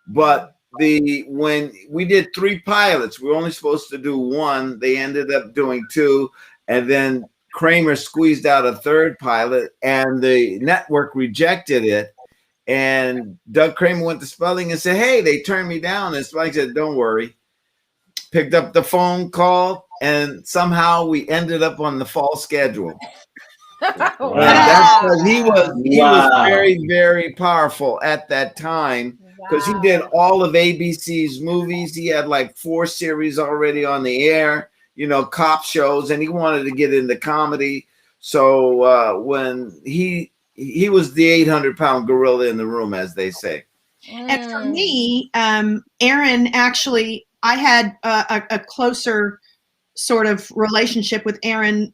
Speaker 8: But when we did 3 pilots, we were only supposed to do 1. They ended up doing 2. And then Kramer squeezed out a 3rd pilot, and the network rejected it. And Doug Kramer went to Spelling and said, "Hey, they turned me down." And Spelling said, "Don't worry." Picked up the phone call, and somehow we ended up on the fall schedule.
Speaker 2: Wow.
Speaker 8: And that's because he was
Speaker 5: Wow.
Speaker 8: very, very powerful at that time, because he did all of ABC's movies. He had like 4 series already on the air, cop shows, and he wanted to get into comedy. So when he was the 800-pound gorilla in the room, as they say.
Speaker 9: And for me, Aaron, actually, I had a closer sort of relationship with Aaron.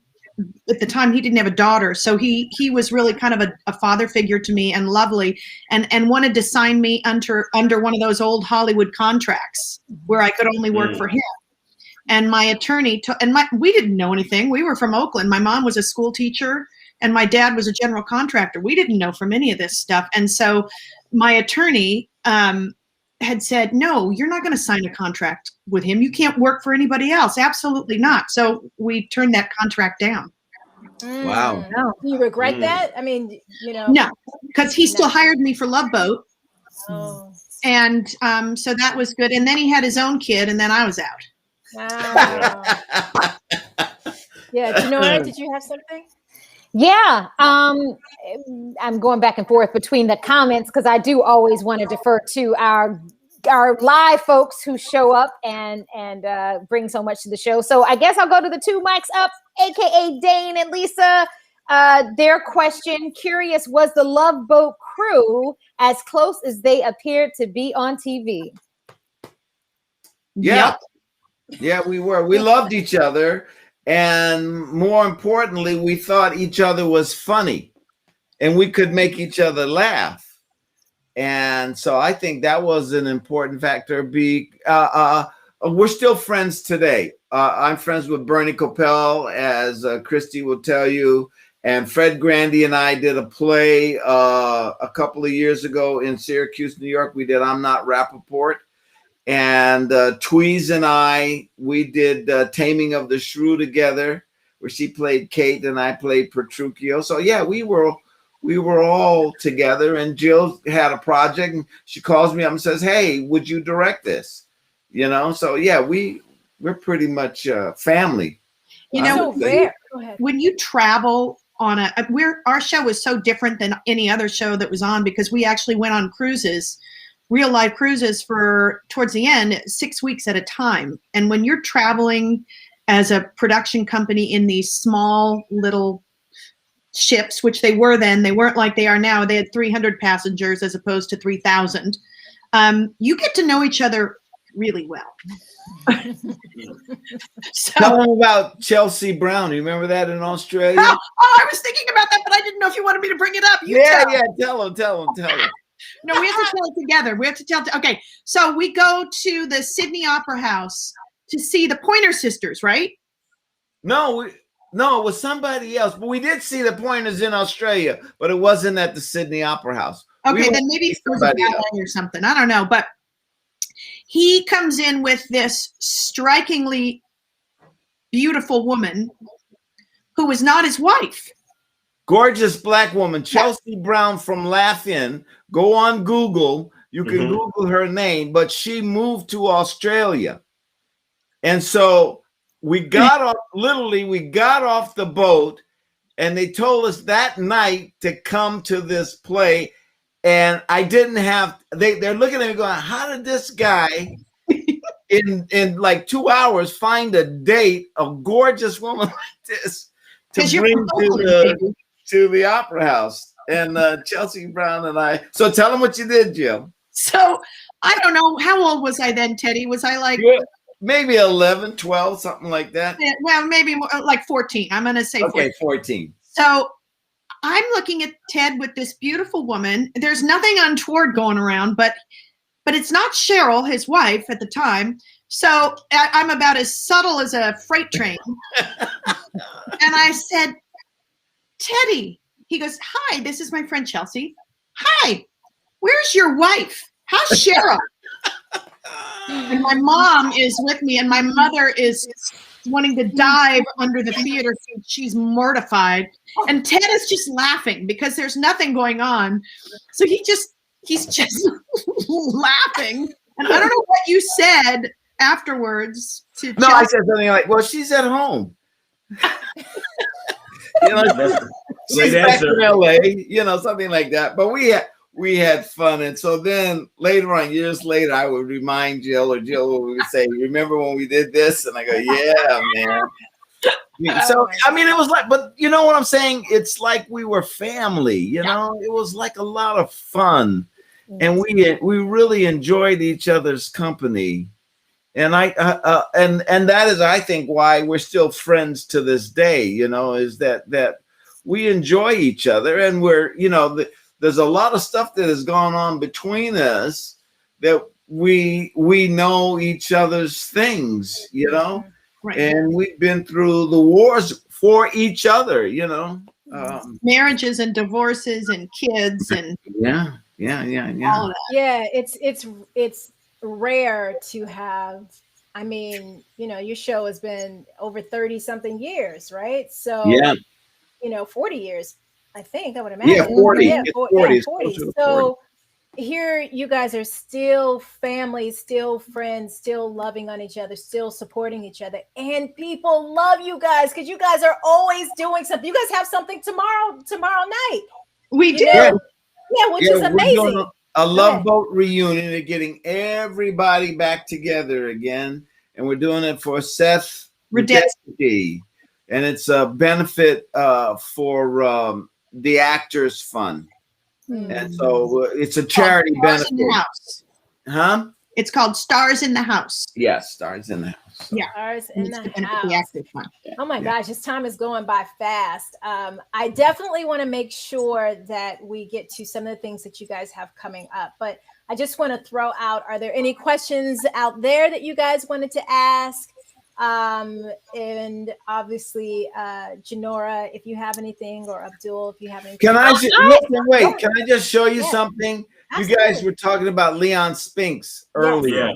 Speaker 9: At the time, he didn't have a daughter, so he was really kind of a father figure to me, and lovely, and wanted to sign me under one of those old Hollywood contracts where I could only work for him. And my attorney we didn't know anything. We were from Oakland. My mom was a school teacher, and my dad was a general contractor. We didn't know from any of this stuff, and so my attorney had said, "No, you're not going to sign a contract with him. You can't work for anybody else. Absolutely not." So we turned that contract down.
Speaker 8: Wow.
Speaker 2: Do you regret that? I mean,
Speaker 9: No, because he still hired me for Love Boat.
Speaker 2: Oh.
Speaker 9: And so that was good. And then he had his own kid, and then I was out.
Speaker 2: Yeah, Denora, did you have something?
Speaker 11: Yeah, I'm going back and forth between the comments because I do always want to defer to our live folks who show up and bring so much to the show. So I guess I'll go to the 2 mics up, aka Dane and Lisa. Their question: curious, was the Love Boat crew as close as they appeared to be on TV?
Speaker 8: Yeah. Yeah, we were. We loved each other. And more importantly, we thought each other was funny and we could make each other laugh. And so I think that was an important factor. We're still friends today. I'm friends with Bernie Coppell, as Christy will tell you. And Fred Grandy and I did a play a couple of years ago in Syracuse, New York. We did I'm Not Rappaport. And Tweez and we did Taming of the Shrew together, where she played Kate and I played Petruchio. So yeah, we were all together. And Jill had a project, and she calls me up and says, "Hey, would you direct this?" So yeah, we're pretty much family.
Speaker 9: When you travel on our show was so different than any other show that was on, because we actually went on cruises. Real life cruises for towards the end 6 weeks at a time. And when you're traveling as a production company in these small little ships, which they were then, they weren't like they are now. They had 300 passengers as opposed to 3,000. You get to know each other really well.
Speaker 8: Tell them about Chelsea Brown. You remember that in Australia?
Speaker 9: Oh, I was thinking about that, but I didn't know if you wanted me to bring it up.
Speaker 8: Tell them.
Speaker 9: No, we have to tell it together. We have to tell. Okay, so we go to the Sydney Opera House to see the Pointer Sisters, right?
Speaker 8: No, it was somebody else. But we did see the Pointers in Australia, but it wasn't at the Sydney Opera House.
Speaker 9: Okay, then maybe it was a ballet or something. I don't know. But he comes in with this strikingly beautiful woman who was not his wife.
Speaker 8: Gorgeous black woman, Chelsea Brown from Laugh-In. Go on Google. You can Google her name, but she moved to Australia. And so we got off the boat, and they told us that night to come to this play. And I didn't have, they're looking at me going, how did this guy in like 2 hours find a date, a gorgeous woman like this to bring to the Opera House? And Chelsea Brown and I. So tell them what you did, Jim.
Speaker 9: So I don't know. How old was I then, Teddy? Was I like
Speaker 8: maybe 11, 12, something like that?
Speaker 9: Well, maybe more, like 14. I'm going to say 14.
Speaker 8: Okay, 14.
Speaker 9: So I'm looking at Ted with this beautiful woman. There's nothing untoward going around, but it's not Cheryl, his wife at the time. So I'm about as subtle as a freight train. And I said, "Teddy." He goes, "Hi, this is my friend Chelsea." "Hi, where's your wife? How's Cheryl?" And my mom is with me, and my mother is wanting to dive under the theater seat. She's mortified. And Ted is just laughing because there's nothing going on. So he just He's just laughing. And I don't know what you said afterwards to
Speaker 8: No, I said something like, well, she's at home. You know, she's back in LA, you know, something like that. But we had fun. And so then later on, years later, I would remind Jill, or Jill would say, remember when we did this? And I go, yeah, man. So, I mean, it was like, but you know what I'm saying? It's like we were family, you know, it was like a lot of fun. And we really enjoyed each other's company. And and that is, I think, why we're still friends to this day, you know, is that we enjoy each other, and we're, you know, there's a lot of stuff that has gone on between us that we know each other's things, you know,
Speaker 9: right.
Speaker 8: And we've been through the wars for each other, you know,
Speaker 9: marriages and divorces and kids and
Speaker 8: yeah.
Speaker 9: all of that.
Speaker 10: Yeah, it's rare to have. I mean, you know, your show has been over 30 something years, right? So
Speaker 8: Yeah.
Speaker 10: You know, 40 years, I think, I would imagine.
Speaker 8: Yeah, 40.
Speaker 10: Yeah,
Speaker 8: It's
Speaker 10: 40.
Speaker 8: 40.
Speaker 10: Yeah,
Speaker 8: It's
Speaker 10: 40.
Speaker 8: closer to
Speaker 10: So here you guys are still family, still friends, still loving on each other, still supporting each other. And people love you guys because you guys are always doing something. You guys have something tomorrow night.
Speaker 9: We do.
Speaker 10: Yeah, which is
Speaker 8: we're
Speaker 10: amazing.
Speaker 8: doing a Love Boat reunion. They're getting everybody back together again. And we're doing it for Seth Rudetsky. And it's a benefit for the Actors Fund. And so it's a charity benefit.
Speaker 9: In the House.
Speaker 8: Huh?
Speaker 9: It's called Stars in the House.
Speaker 8: Yes, Stars in the House.
Speaker 9: Yeah.
Speaker 10: Stars in the House.
Speaker 9: The Actors Fund.
Speaker 10: Oh my gosh, this time is going by fast. I definitely want to make sure that we get to some of the things that you guys have coming up. But I just want to throw out, are there any questions out there that you guys wanted to ask? And obviously, Janora, if you have anything, or Abdul, if you have anything.
Speaker 8: Can I just show you something? Absolutely. You guys were talking about Leon Spinks earlier,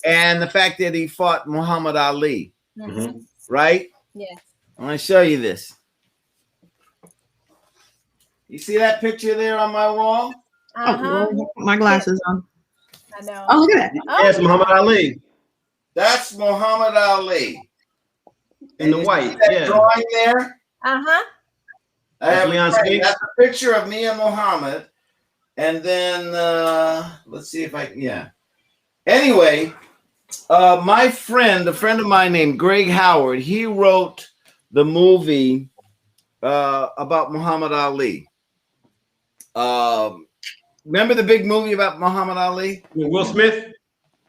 Speaker 8: and the fact that he fought Muhammad Ali, right?
Speaker 10: Yes.
Speaker 8: I want to show you this. You see that picture there on my wall?
Speaker 9: Oh, put my glasses on.
Speaker 10: I know.
Speaker 9: Oh, look at that.
Speaker 5: That's Muhammad Ali.
Speaker 8: That's Muhammad Ali.
Speaker 5: In the white,
Speaker 8: drawing there.
Speaker 5: That's Leon Spinks.
Speaker 8: That's a picture of me and Muhammad. And then let's see if I can. Anyway, my friend, a friend of mine named Greg Howard, he wrote the movie about Muhammad Ali. Remember the big movie about Muhammad Ali?
Speaker 5: Will Smith?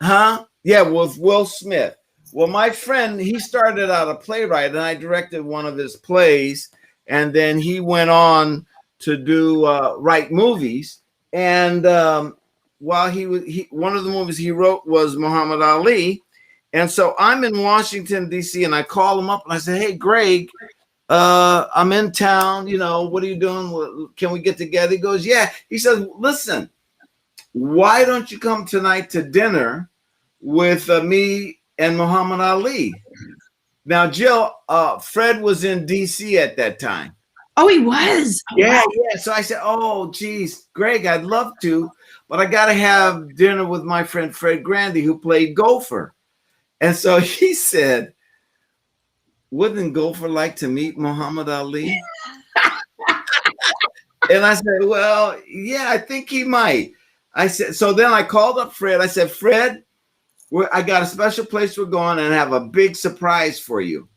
Speaker 8: Huh? Yeah, with Will Smith. Well, my friend, he started out a playwright, and I directed one of his plays, and then he went on to write movies. And while one of the movies he wrote was Muhammad Ali, and so I'm in Washington D.C. and I call him up and I say, "Hey, Greg, I'm in town. You know, what are you doing? Can we get together?" He goes, "Yeah." He says, "Listen, why don't you come tonight to dinner with me and Muhammad Ali?" Now, Jill, Fred was in D.C. at that time.
Speaker 9: Oh, he was. Oh,
Speaker 8: yeah,
Speaker 9: wow.
Speaker 8: yeah. So I said, "Oh, geez, Greg, I'd love to, but I got to have dinner with my friend Fred Grandy, who played Gopher." And so he said, "Wouldn't Gopher like to meet Muhammad Ali?" And I said, "Well, yeah, I think he might." I said, so then I called up Fred. I said, "Fred, I got a special place we're going and have a big surprise for you."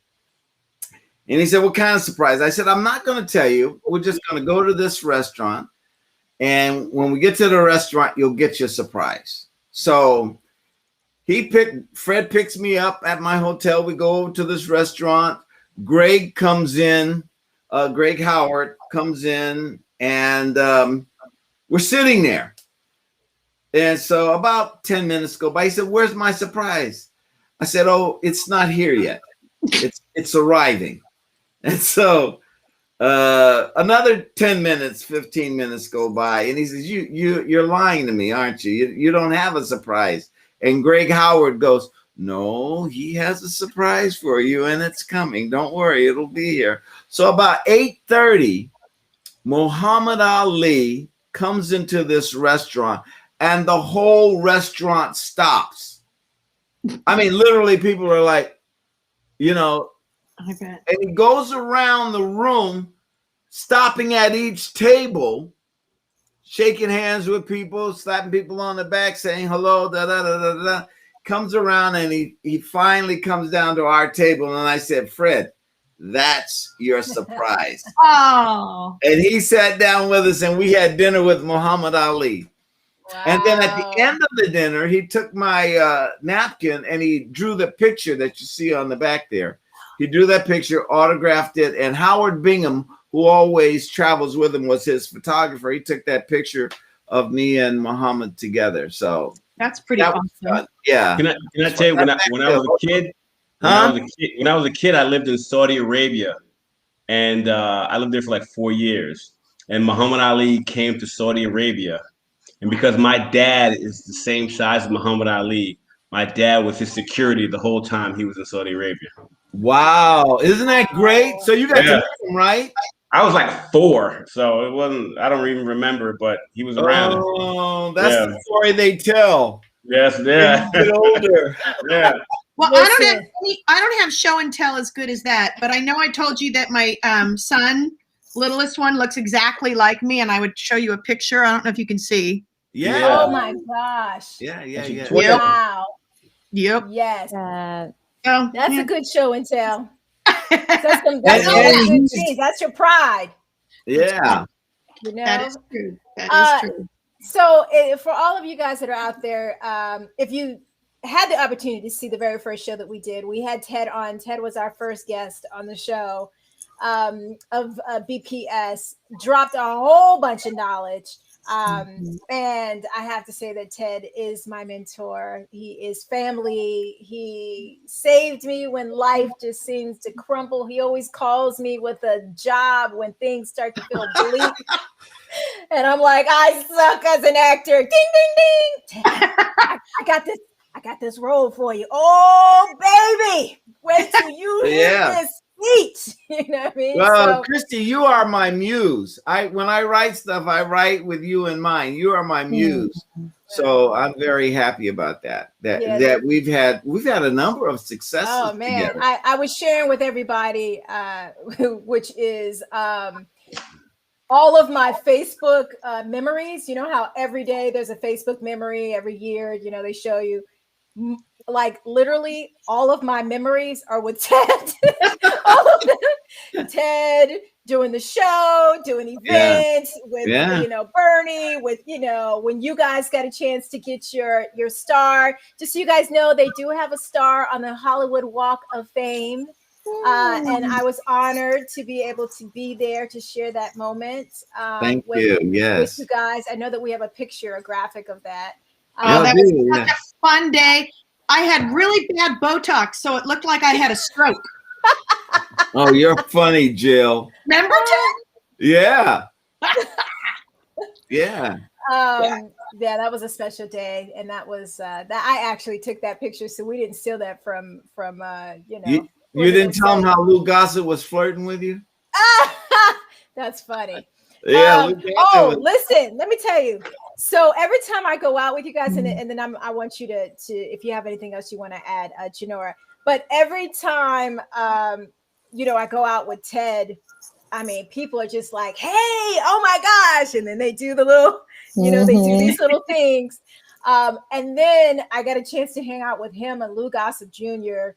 Speaker 8: And he said, "What kind of surprise?" I said, "I'm not going to tell you. We're just going to go to this restaurant. And when we get to the restaurant, you'll get your surprise." So Fred picks me up at my hotel. We go over to this restaurant. Greg comes in. Greg Howard comes in, and we're sitting there. And so about 10 minutes go by. He said, "Where's my surprise?" I said, "Oh, it's not here yet. It's arriving." And so another 10 minutes, 15 minutes go by, and he says, you're lying to me, aren't you? You don't have a surprise." And Greg Howard goes, "No, he has a surprise for you, and it's coming. Don't worry, it'll be here." So about 8:30, Muhammad Ali comes into this restaurant, and the whole restaurant stops. I mean, literally, people are like, you know,
Speaker 9: I bet.
Speaker 8: and he goes around the room, stopping at each table, shaking hands with people, slapping people on the back, saying hello, da da da da da. Comes around and he finally comes down to our table, and I said, Fred, that's your surprise.
Speaker 9: Oh.
Speaker 8: And he sat down with us, and we had dinner with Muhammad Ali.
Speaker 10: Wow.
Speaker 8: And then at the end of the dinner, he took my napkin and he drew the picture that you see on the back there. He drew that picture, autographed it, and Howard Bingham, who always travels with him, was his photographer. He took that picture of me and Muhammad together. So
Speaker 9: that's pretty
Speaker 8: that
Speaker 9: awesome.
Speaker 8: Yeah.
Speaker 5: Can I tell you, when I was a kid, when I was a kid, I lived in Saudi Arabia, and I lived there for like 4 years. And Muhammad Ali came to Saudi Arabia, and because my dad is the same size as Muhammad Ali, my dad was his security the whole time he was in Saudi Arabia.
Speaker 8: Wow, isn't that great? So you got to meet him, right?
Speaker 5: I was like 4, so it wasn't. I don't even remember, but he was around.
Speaker 8: Oh, that's the story they tell.
Speaker 5: Yes, yeah.
Speaker 8: When you get older.
Speaker 5: Yeah.
Speaker 9: Well, I don't have show and tell as good as that, but I know I told you that my son, littlest one, looks exactly like me, and I would show you a picture. I don't know if you can see.
Speaker 8: Yeah.
Speaker 10: Oh my gosh.
Speaker 8: Yeah.
Speaker 10: Wow.
Speaker 9: Yep.
Speaker 10: Yes.
Speaker 9: Oh,
Speaker 10: that's a good show and tell. That's your pride.
Speaker 8: Yeah.
Speaker 10: You know?
Speaker 9: That is true. That is true.
Speaker 10: So for all of you guys that are out there, if you had the opportunity to see the very first show that we did, we had Ted on. Ted was our first guest on the show of BPS, dropped a whole bunch of knowledge. And I have to say that Ted is my mentor. He is family. He saved me when life just seems to crumble. He always calls me with a job when things start to feel bleak. And I'm like, I suck as an actor. Ding, ding, ding. I got this role for you. Oh, baby. Wait till you hear this speech. You know what I mean?
Speaker 8: Well, Christy, you are my muse. When I write stuff, I write with you in mind. You are my muse. So I'm very happy about that. That we've had a number of successes.
Speaker 10: Oh man,
Speaker 8: together.
Speaker 10: I was sharing with everybody, which is all of my Facebook memories. You know how every day there's a Facebook memory, every year, you know, they show you. Like literally all of my memories are with Ted. All of them. Ted doing the show, doing events with you know, Bernie, with, you know, when you guys got a chance to get your star. Just so you guys know, they do have a star on the Hollywood Walk of Fame. And I was honored to be able to be there to share that moment.
Speaker 8: Thank you. Yes.
Speaker 10: With you guys. I know that we have a picture, a graphic of that.
Speaker 9: That was such a fun day. I had really bad Botox, so it looked like I had a stroke.
Speaker 8: Oh, you're funny, Jill.
Speaker 9: Remember, Ted?
Speaker 8: Yeah. Yeah.
Speaker 10: Yeah, that was a special day, and that was that I actually took that picture, so we didn't steal that from you know.
Speaker 8: You didn't tell him how Lou Gossett was flirting with you?
Speaker 10: That's funny.
Speaker 8: Yeah.
Speaker 10: Listen, let me tell you. So every time I go out with you guys, and then I want you to if you have anything else you want to add, Janora. But every time you know, I go out with Ted, I mean, people are just like, "Hey, oh my gosh!" And then they do the little, you know, they do these little things. And then I got a chance to hang out with him and Lou Gossett Jr.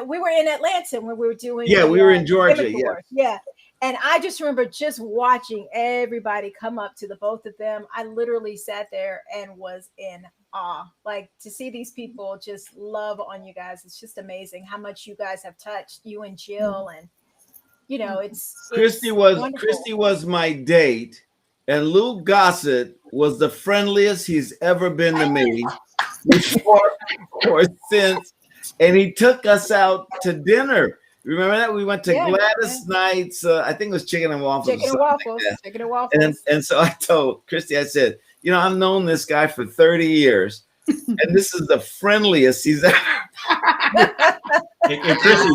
Speaker 10: We were in Atlanta when we were doing.
Speaker 8: Yeah, we were in Georgia.
Speaker 10: Yeah. And I just remember just watching everybody come up to the both of them. I literally sat there and was in awe. Like, to see these people just love on you guys. It's just amazing how much you guys have touched, you and Jill. And, you know,
Speaker 8: Christy was my date, and Lou Gossett was the friendliest he's ever been to me before or since. And he took us out to dinner. Remember that? We went to Gladys Knight's, I think it was Chicken and Waffles.
Speaker 10: Chicken and Waffles.
Speaker 8: And so I told Christy, I said, you know, I've known this guy for 30 years, and this is the friendliest he's ever.
Speaker 5: And Christy,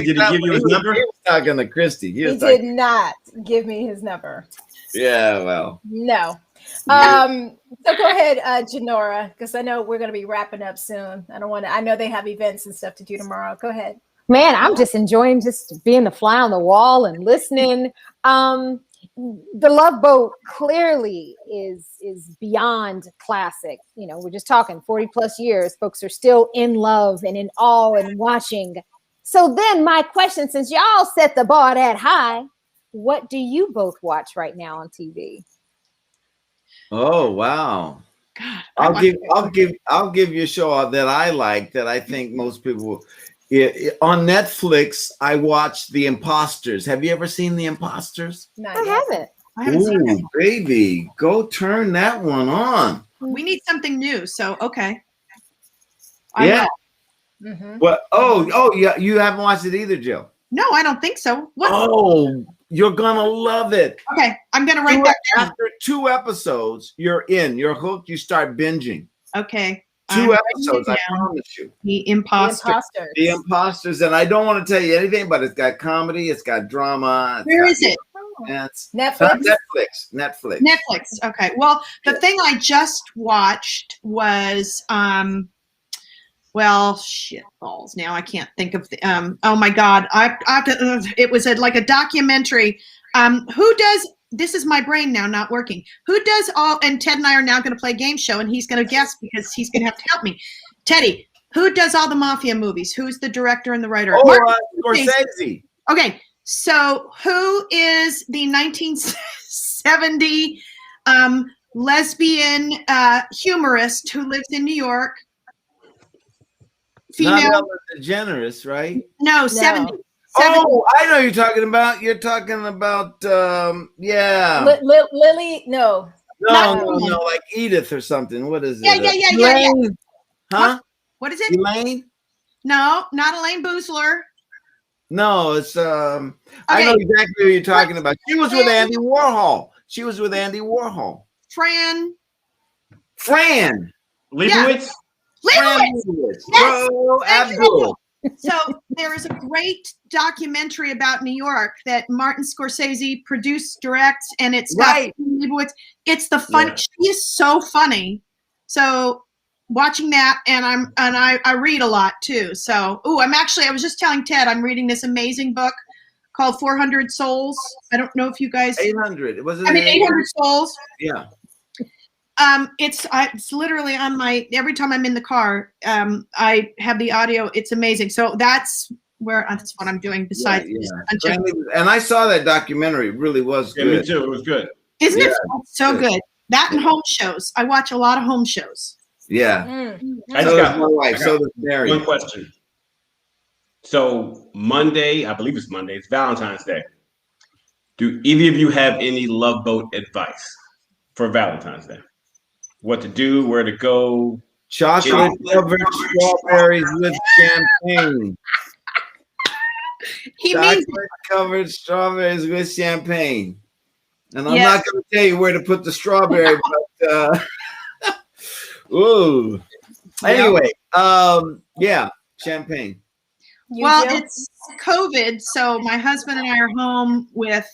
Speaker 5: did he give you his number?
Speaker 8: He was talking to Christy.
Speaker 10: He did not give me his number.
Speaker 8: Yeah, well.
Speaker 10: No. So go ahead, Janora, because I know we're going to be wrapping up soon. I know they have events and stuff to do tomorrow. Go ahead.
Speaker 11: Man, I'm just enjoying just being the fly on the wall and listening. The Love Boat clearly is beyond classic. You know, we're just talking 40 plus years. Folks are still in love and in awe and watching. So then my question, since y'all set the bar that high, what do you both watch right now on TV?
Speaker 8: Oh, wow.
Speaker 9: God,
Speaker 8: I'll give you a show that I like that I think most people on Netflix. I watched The Imposters. Have you ever seen The Imposters?
Speaker 11: I haven't.
Speaker 9: I haven't seen
Speaker 8: Ooh, baby, go turn that one on.
Speaker 9: We need something new. So okay.
Speaker 8: Yeah.
Speaker 10: Mm-hmm.
Speaker 8: Well, oh, yeah. You haven't watched it either, Jill.
Speaker 9: No, I don't think so. What?
Speaker 8: Oh, you're gonna love it.
Speaker 9: Okay, I'm gonna write that down.
Speaker 8: After 2 episodes, you're in. You're hooked. You start binging.
Speaker 9: Okay.
Speaker 8: 2 episodes, I promise you.
Speaker 9: The Imposters.
Speaker 8: The Imposters, and I don't want to tell you anything, but it's got comedy, it's got drama.
Speaker 9: Where is it?
Speaker 8: It's
Speaker 10: Netflix.
Speaker 8: Netflix.
Speaker 9: Okay. Well, the thing I just watched was well, shit balls. Now I can't think of the oh my God. It was like a documentary. Who does this is my brain now not working. Who does all and Ted and I are now going to play a game show and he's going to guess because he's going to have to help me. Teddy, who does all the mafia movies? Who's the director and the writer?
Speaker 8: Scorsese.
Speaker 9: Okay. So who is the 1970 lesbian humorist who lives in New York? Female.
Speaker 8: Not Ellen DeGeneres, right?
Speaker 9: No, 70.
Speaker 8: Oh, I know you're talking about. You're talking about, yeah.
Speaker 10: Lily, no.
Speaker 8: No, like Edith or something. What is it?
Speaker 9: Yeah.
Speaker 8: Elaine? Huh?
Speaker 9: What is it?
Speaker 8: Elaine?
Speaker 9: No, not Elaine Boozler.
Speaker 8: No, it's I know exactly who you're talking about. She was with Andy Warhol. Fran.
Speaker 5: Leibowitz?
Speaker 9: Leibowitz.
Speaker 8: Bro, Abdul.
Speaker 9: So there is a great documentary about New York that Martin Scorsese produced, directs, and it's got Leibowitz. It's the fun. Yeah. She is so funny. So watching that, and I read a lot too. So I was just telling Ted I'm reading this amazing book called 400 Souls. I don't know if you guys
Speaker 8: 800. Was it?
Speaker 9: 800 Souls.
Speaker 8: Yeah.
Speaker 9: It's literally on my every time I'm in the car. I have the audio. It's amazing. So that's what I'm doing. Besides,
Speaker 8: and I saw that documentary. It really was good.
Speaker 5: Me too. It was good.
Speaker 9: Isn't it so good? That and home shows. I watch a lot of home shows.
Speaker 8: Yeah.
Speaker 5: I just got
Speaker 8: my wife. So does Mary.
Speaker 5: One question. So Monday, I believe it's Monday. It's Valentine's Day. Do either of you have any Love Boat advice for Valentine's Day? What to do, where to go?
Speaker 8: Chocolate covered strawberries with champagne. Chocolate covered strawberries with champagne. And I'm not going to tell you where to put the strawberry, but ooh. Anyway, champagne.
Speaker 9: Well, it's COVID, so my husband and I are home with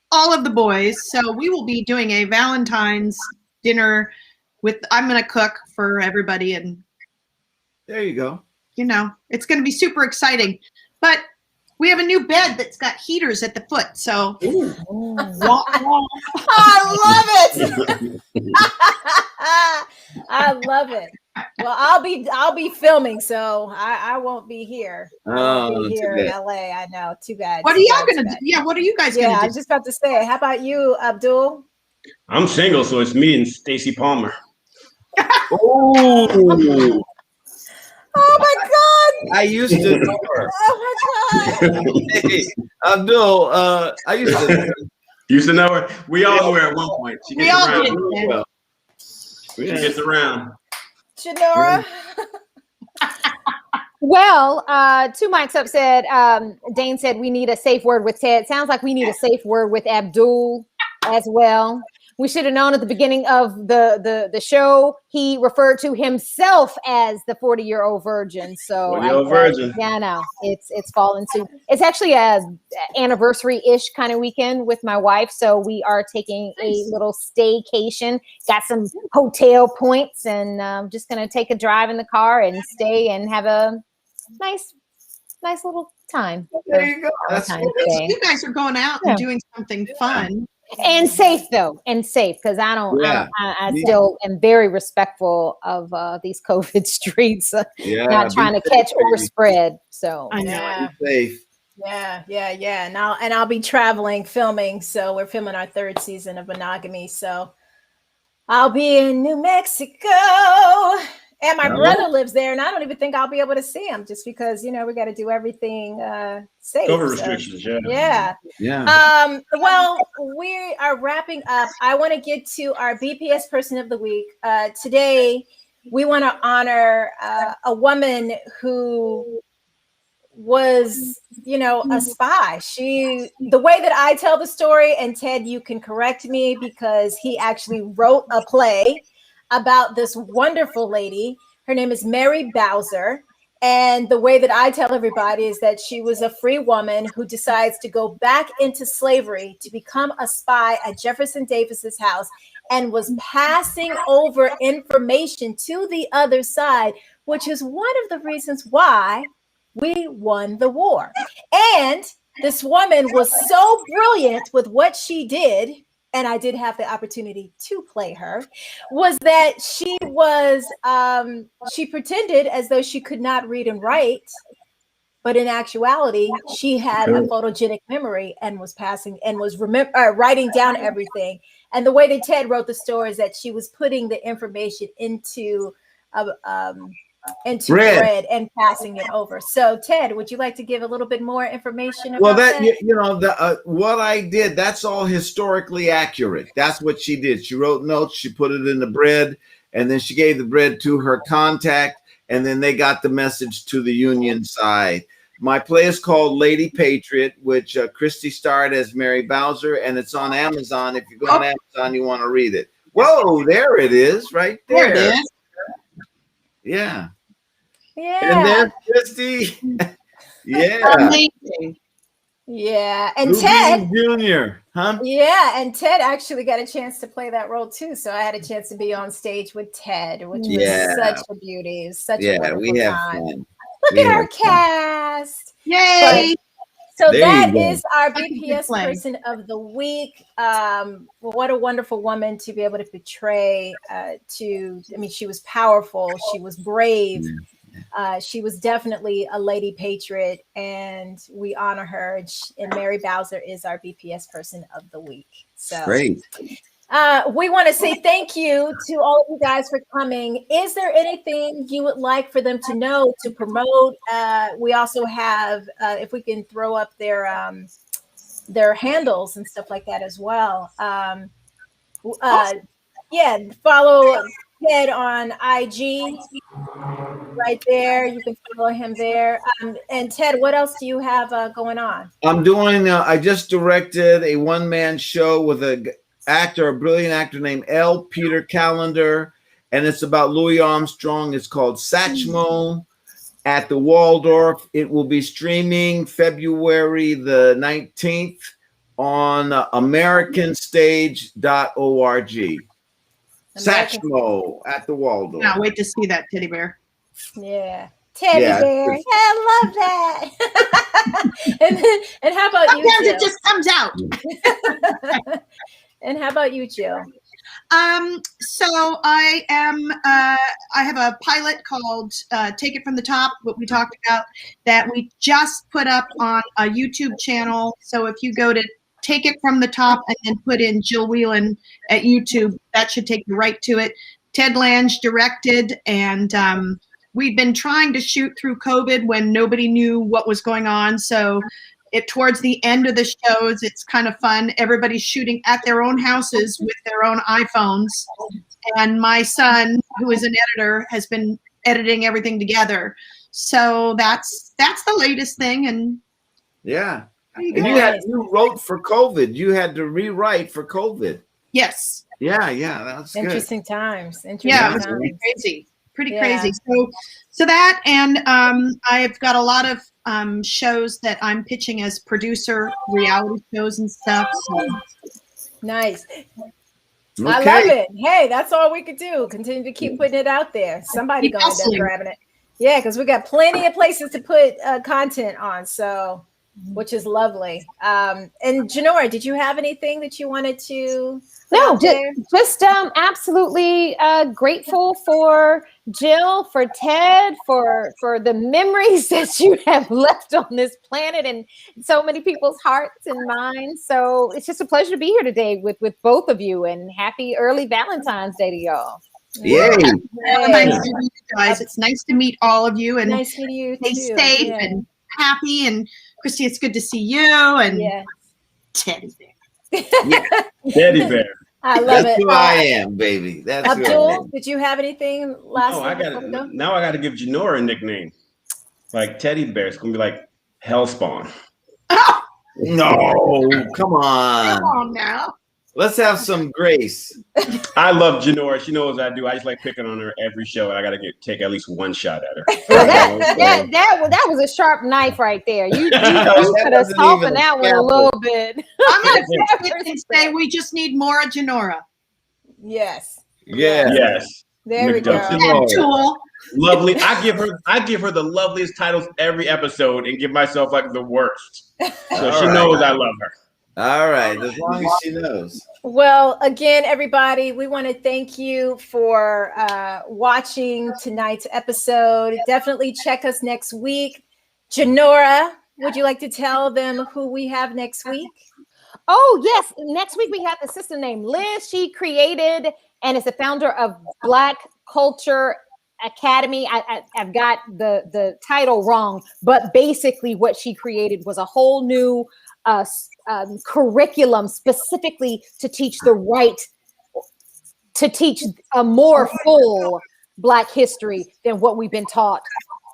Speaker 9: all of the boys. So we will be doing a Valentine's dinner I'm going to cook for everybody. And
Speaker 8: there you go.
Speaker 9: It's going to be super exciting. But we have a new bed that's got heaters at the foot. So
Speaker 10: I love it. I love it. Well, I'll be filming, so I won't be here. I'll be here in LA. I know. Too bad.
Speaker 9: What are y'all gonna do? Yeah, what are you guys gonna do?
Speaker 10: I was just about to say. How about you, Abdul?
Speaker 5: I'm single, so it's me and Stacey Palmer.
Speaker 8: Oh.
Speaker 10: Oh my God!
Speaker 8: I used to know her.
Speaker 10: Oh my God!
Speaker 8: Hey, Abdul, I used to know her.
Speaker 5: Used to know her? We all knew her at one point. She gets around. She gets around.
Speaker 10: Janora?
Speaker 11: Well, 2 mics up said, Dane said we need a safe word with Ted. Sounds like we need a safe word with Abdul as well. We should have known at the beginning of the show. He referred to himself as the 40-year-old virgin. So
Speaker 5: 40-year-old virgin.
Speaker 11: Yeah, no, it's fallen soon. It's actually a anniversary-ish kind of weekend with my wife. So we are taking a little staycation. Got some hotel points, and just gonna take a drive in the car and stay and have a nice little time.
Speaker 8: There you go. That's
Speaker 9: You guys are going out and doing something fun.
Speaker 11: And safe though, because I still am very respectful of these COVID streets. Not trying to catch or spread. So
Speaker 9: I know.
Speaker 8: Safe.
Speaker 10: Yeah. And I'll be traveling, filming. So we're filming our 3rd season of Monogamy. So I'll be in New Mexico. And my brother lives there, and I don't even think I'll be able to see him just because, we got to do everything safe.
Speaker 5: COVID restrictions,
Speaker 10: Yeah. Well, we are wrapping up. I want to get to our BPS Person of the Week. Today, we want to honor a woman who was, a spy. The way that I tell the story, and Ted, you can correct me because he actually wrote a play about this wonderful lady. Her name is Mary Bowser. And the way that I tell everybody is that she was a free woman who decides to go back into slavery to become a spy at Jefferson Davis's house and was passing over information to the other side, which is one of the reasons why we won the war. And this woman was so brilliant with what she did, and I did have the opportunity to play her, was that she pretended as though she could not read and write, but in actuality, she had a photogenic memory and was writing down everything. And the way that Ted wrote the story is that she was putting the information into bread and passing it over. So Ted, would you like to give a little bit more information about that?
Speaker 8: What I did, that's all historically accurate. That's what she did. She wrote notes, she put it in the bread, and then she gave the bread to her contact, and then they got the message to the Union side. My play is called Lady Patriot, which Christy starred as Mary Bowser, and it's on Amazon. If you go on Amazon, you want to read it. Whoa, there it is, right there.
Speaker 9: There it is.
Speaker 8: Yeah.
Speaker 10: And
Speaker 8: then Christy.
Speaker 9: Amazing.
Speaker 10: Yeah. And
Speaker 8: Ruby
Speaker 10: Ted
Speaker 8: Jr., huh?
Speaker 10: Yeah, and Ted actually got a chance to play that role too. So I had a chance to be on stage with Ted, which was such a beauty. It was such a wonderful time.
Speaker 8: Fun.
Speaker 10: Look at our cast.
Speaker 9: Yay!
Speaker 10: So that is our BPS Person of the Week. What a wonderful woman to be able to portray. She was powerful. She was brave. She was definitely a lady patriot, and we honor her. And Mary Bowser is our BPS Person of the Week. So
Speaker 8: great.
Speaker 10: We want to say thank you to all of you guys for coming. Is there anything you would like for them to know, to promote? We also have, if we can throw up their handles and stuff like that as well. Follow Ted on IG right there. You can follow him there. And Ted, what else do you have going on?
Speaker 8: I'm doing, I just directed a one-man show with a brilliant actor named L. Peter Callender, and it's about Louis Armstrong. It's called Satchmo at the Waldorf. It will be streaming February the 19th on americanstage.org. Satchmo at the Waldorf.
Speaker 9: Now wait to see that teddy bear.
Speaker 10: Yeah. Teddy bear. Yeah, I love that. and how about you?
Speaker 9: Sometimes it just comes out.
Speaker 10: And how about you, Jill?
Speaker 9: So I have a pilot called Take It From the Top, what we talked about, that we just put up on a YouTube channel. So if you go to Take It From the Top and then put in Jill Whelan at YouTube, that should take you right to it. Ted Lange directed, and we've been trying to shoot through COVID when nobody knew what was going on. So towards the end of the shows, it's kind of fun. Everybody's shooting at their own houses with their own iPhones. And my son, who is an editor, has been editing everything together. So that's the latest thing. And
Speaker 8: yeah. And you wrote for COVID. You had to rewrite for COVID.
Speaker 9: Yes.
Speaker 8: Yeah, that's good.
Speaker 10: Interesting times. Interesting
Speaker 9: Yeah, it was
Speaker 10: times.
Speaker 9: pretty crazy. Pretty
Speaker 10: Yeah.
Speaker 9: crazy. So that, and I've got a lot of shows that I'm pitching as producer, reality shows and stuff. So.
Speaker 10: Nice.
Speaker 8: Okay.
Speaker 10: I love it. Hey, that's all we could do. Continue to keep putting it out there. Somebody
Speaker 9: Keep
Speaker 10: gonna end up
Speaker 9: hustling.
Speaker 10: grabbing it. Yeah, because we got plenty of places to put content on. So, which is lovely. And Janora, did you have anything that you wanted to?
Speaker 11: No, just absolutely grateful for Jill, for Ted, for the memories that you have left on this planet and so many people's hearts and minds. So it's just a pleasure to be here today with both of you, and happy early Valentine's Day to y'all.
Speaker 8: Yay.
Speaker 9: Valentine's Day to you guys. It's nice to meet all of you, and
Speaker 10: nice meeting you
Speaker 9: stay
Speaker 10: too.
Speaker 9: safe
Speaker 10: Yeah.
Speaker 9: and happy. And Christy, it's good to see you. And
Speaker 10: Yeah.
Speaker 9: Teddy Bear.
Speaker 5: Teddy Bear.
Speaker 10: I love
Speaker 8: That's
Speaker 10: it.
Speaker 8: who I am, baby. That's who I
Speaker 10: Abdul,
Speaker 8: am.
Speaker 10: did you have anything last?
Speaker 5: Oh, I got to give Janora a nickname, like Teddy Bear. It's gonna be like Hellspawn.
Speaker 8: No, come on.
Speaker 9: Come on now.
Speaker 8: Let's have some grace.
Speaker 5: I love Janora. She knows I do. I just like picking on her every show, and I got to take at least one shot at her.
Speaker 11: That was a sharp knife right there. You could have softened that one a little bit.
Speaker 9: I'm going to fix it and say we just need more of Janora.
Speaker 10: Yes.
Speaker 8: Yeah.
Speaker 5: Yes.
Speaker 10: There we go.
Speaker 9: Tool.
Speaker 5: Lovely. I give her the loveliest titles every episode and give myself like the worst. So she knows I love her.
Speaker 8: All right, as long as she knows.
Speaker 10: Well, again, everybody, we want to thank you for watching tonight's episode. Definitely check us next week. Janora, would you like to tell them who we have next week?
Speaker 11: Oh, yes. Next week, we have a sister named Liz. She created and is the founder of Black Culture Academy. I've got the title wrong, but basically what she created was a whole new curriculum specifically to teach a more full Black history than what we've been taught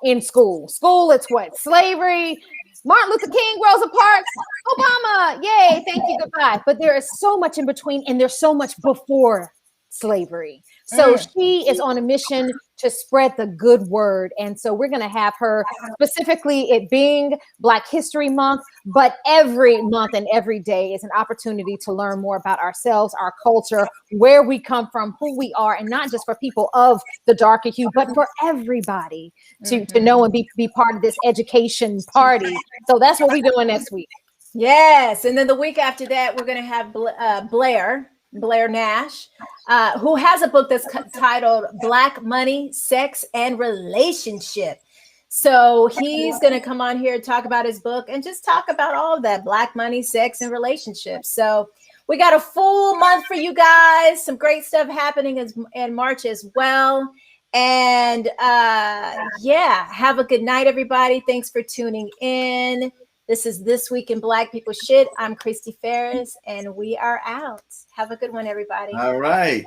Speaker 11: in school. School, it's what? Slavery, Martin Luther King, Rosa Parks, Obama, yay, thank you, goodbye. But there is so much in between, and there's so much before slavery. So she is on a mission to spread the good word. And so we're going to have her, specifically it being Black History Month, but every month and every day is an opportunity to learn more about ourselves, our culture, where we come from, who we are, and not just for people of the darker hue, but for everybody to know and be part of this education party. So that's what we're doing next week.
Speaker 10: Yes. And then the week after that, we're going to have Blair Nash, who has a book that's titled Black Money, Sex, and Relationship. So he's going to come on here and talk about his book and just talk about all of that, Black money, sex, and relationships. So we got a full month for you guys. Some great stuff happening in March as well. And have a good night, everybody. Thanks for tuning in. This is This Week in Black People Shit. I'm Christy Ferris, and we are out. Have a good one, everybody.
Speaker 8: All right.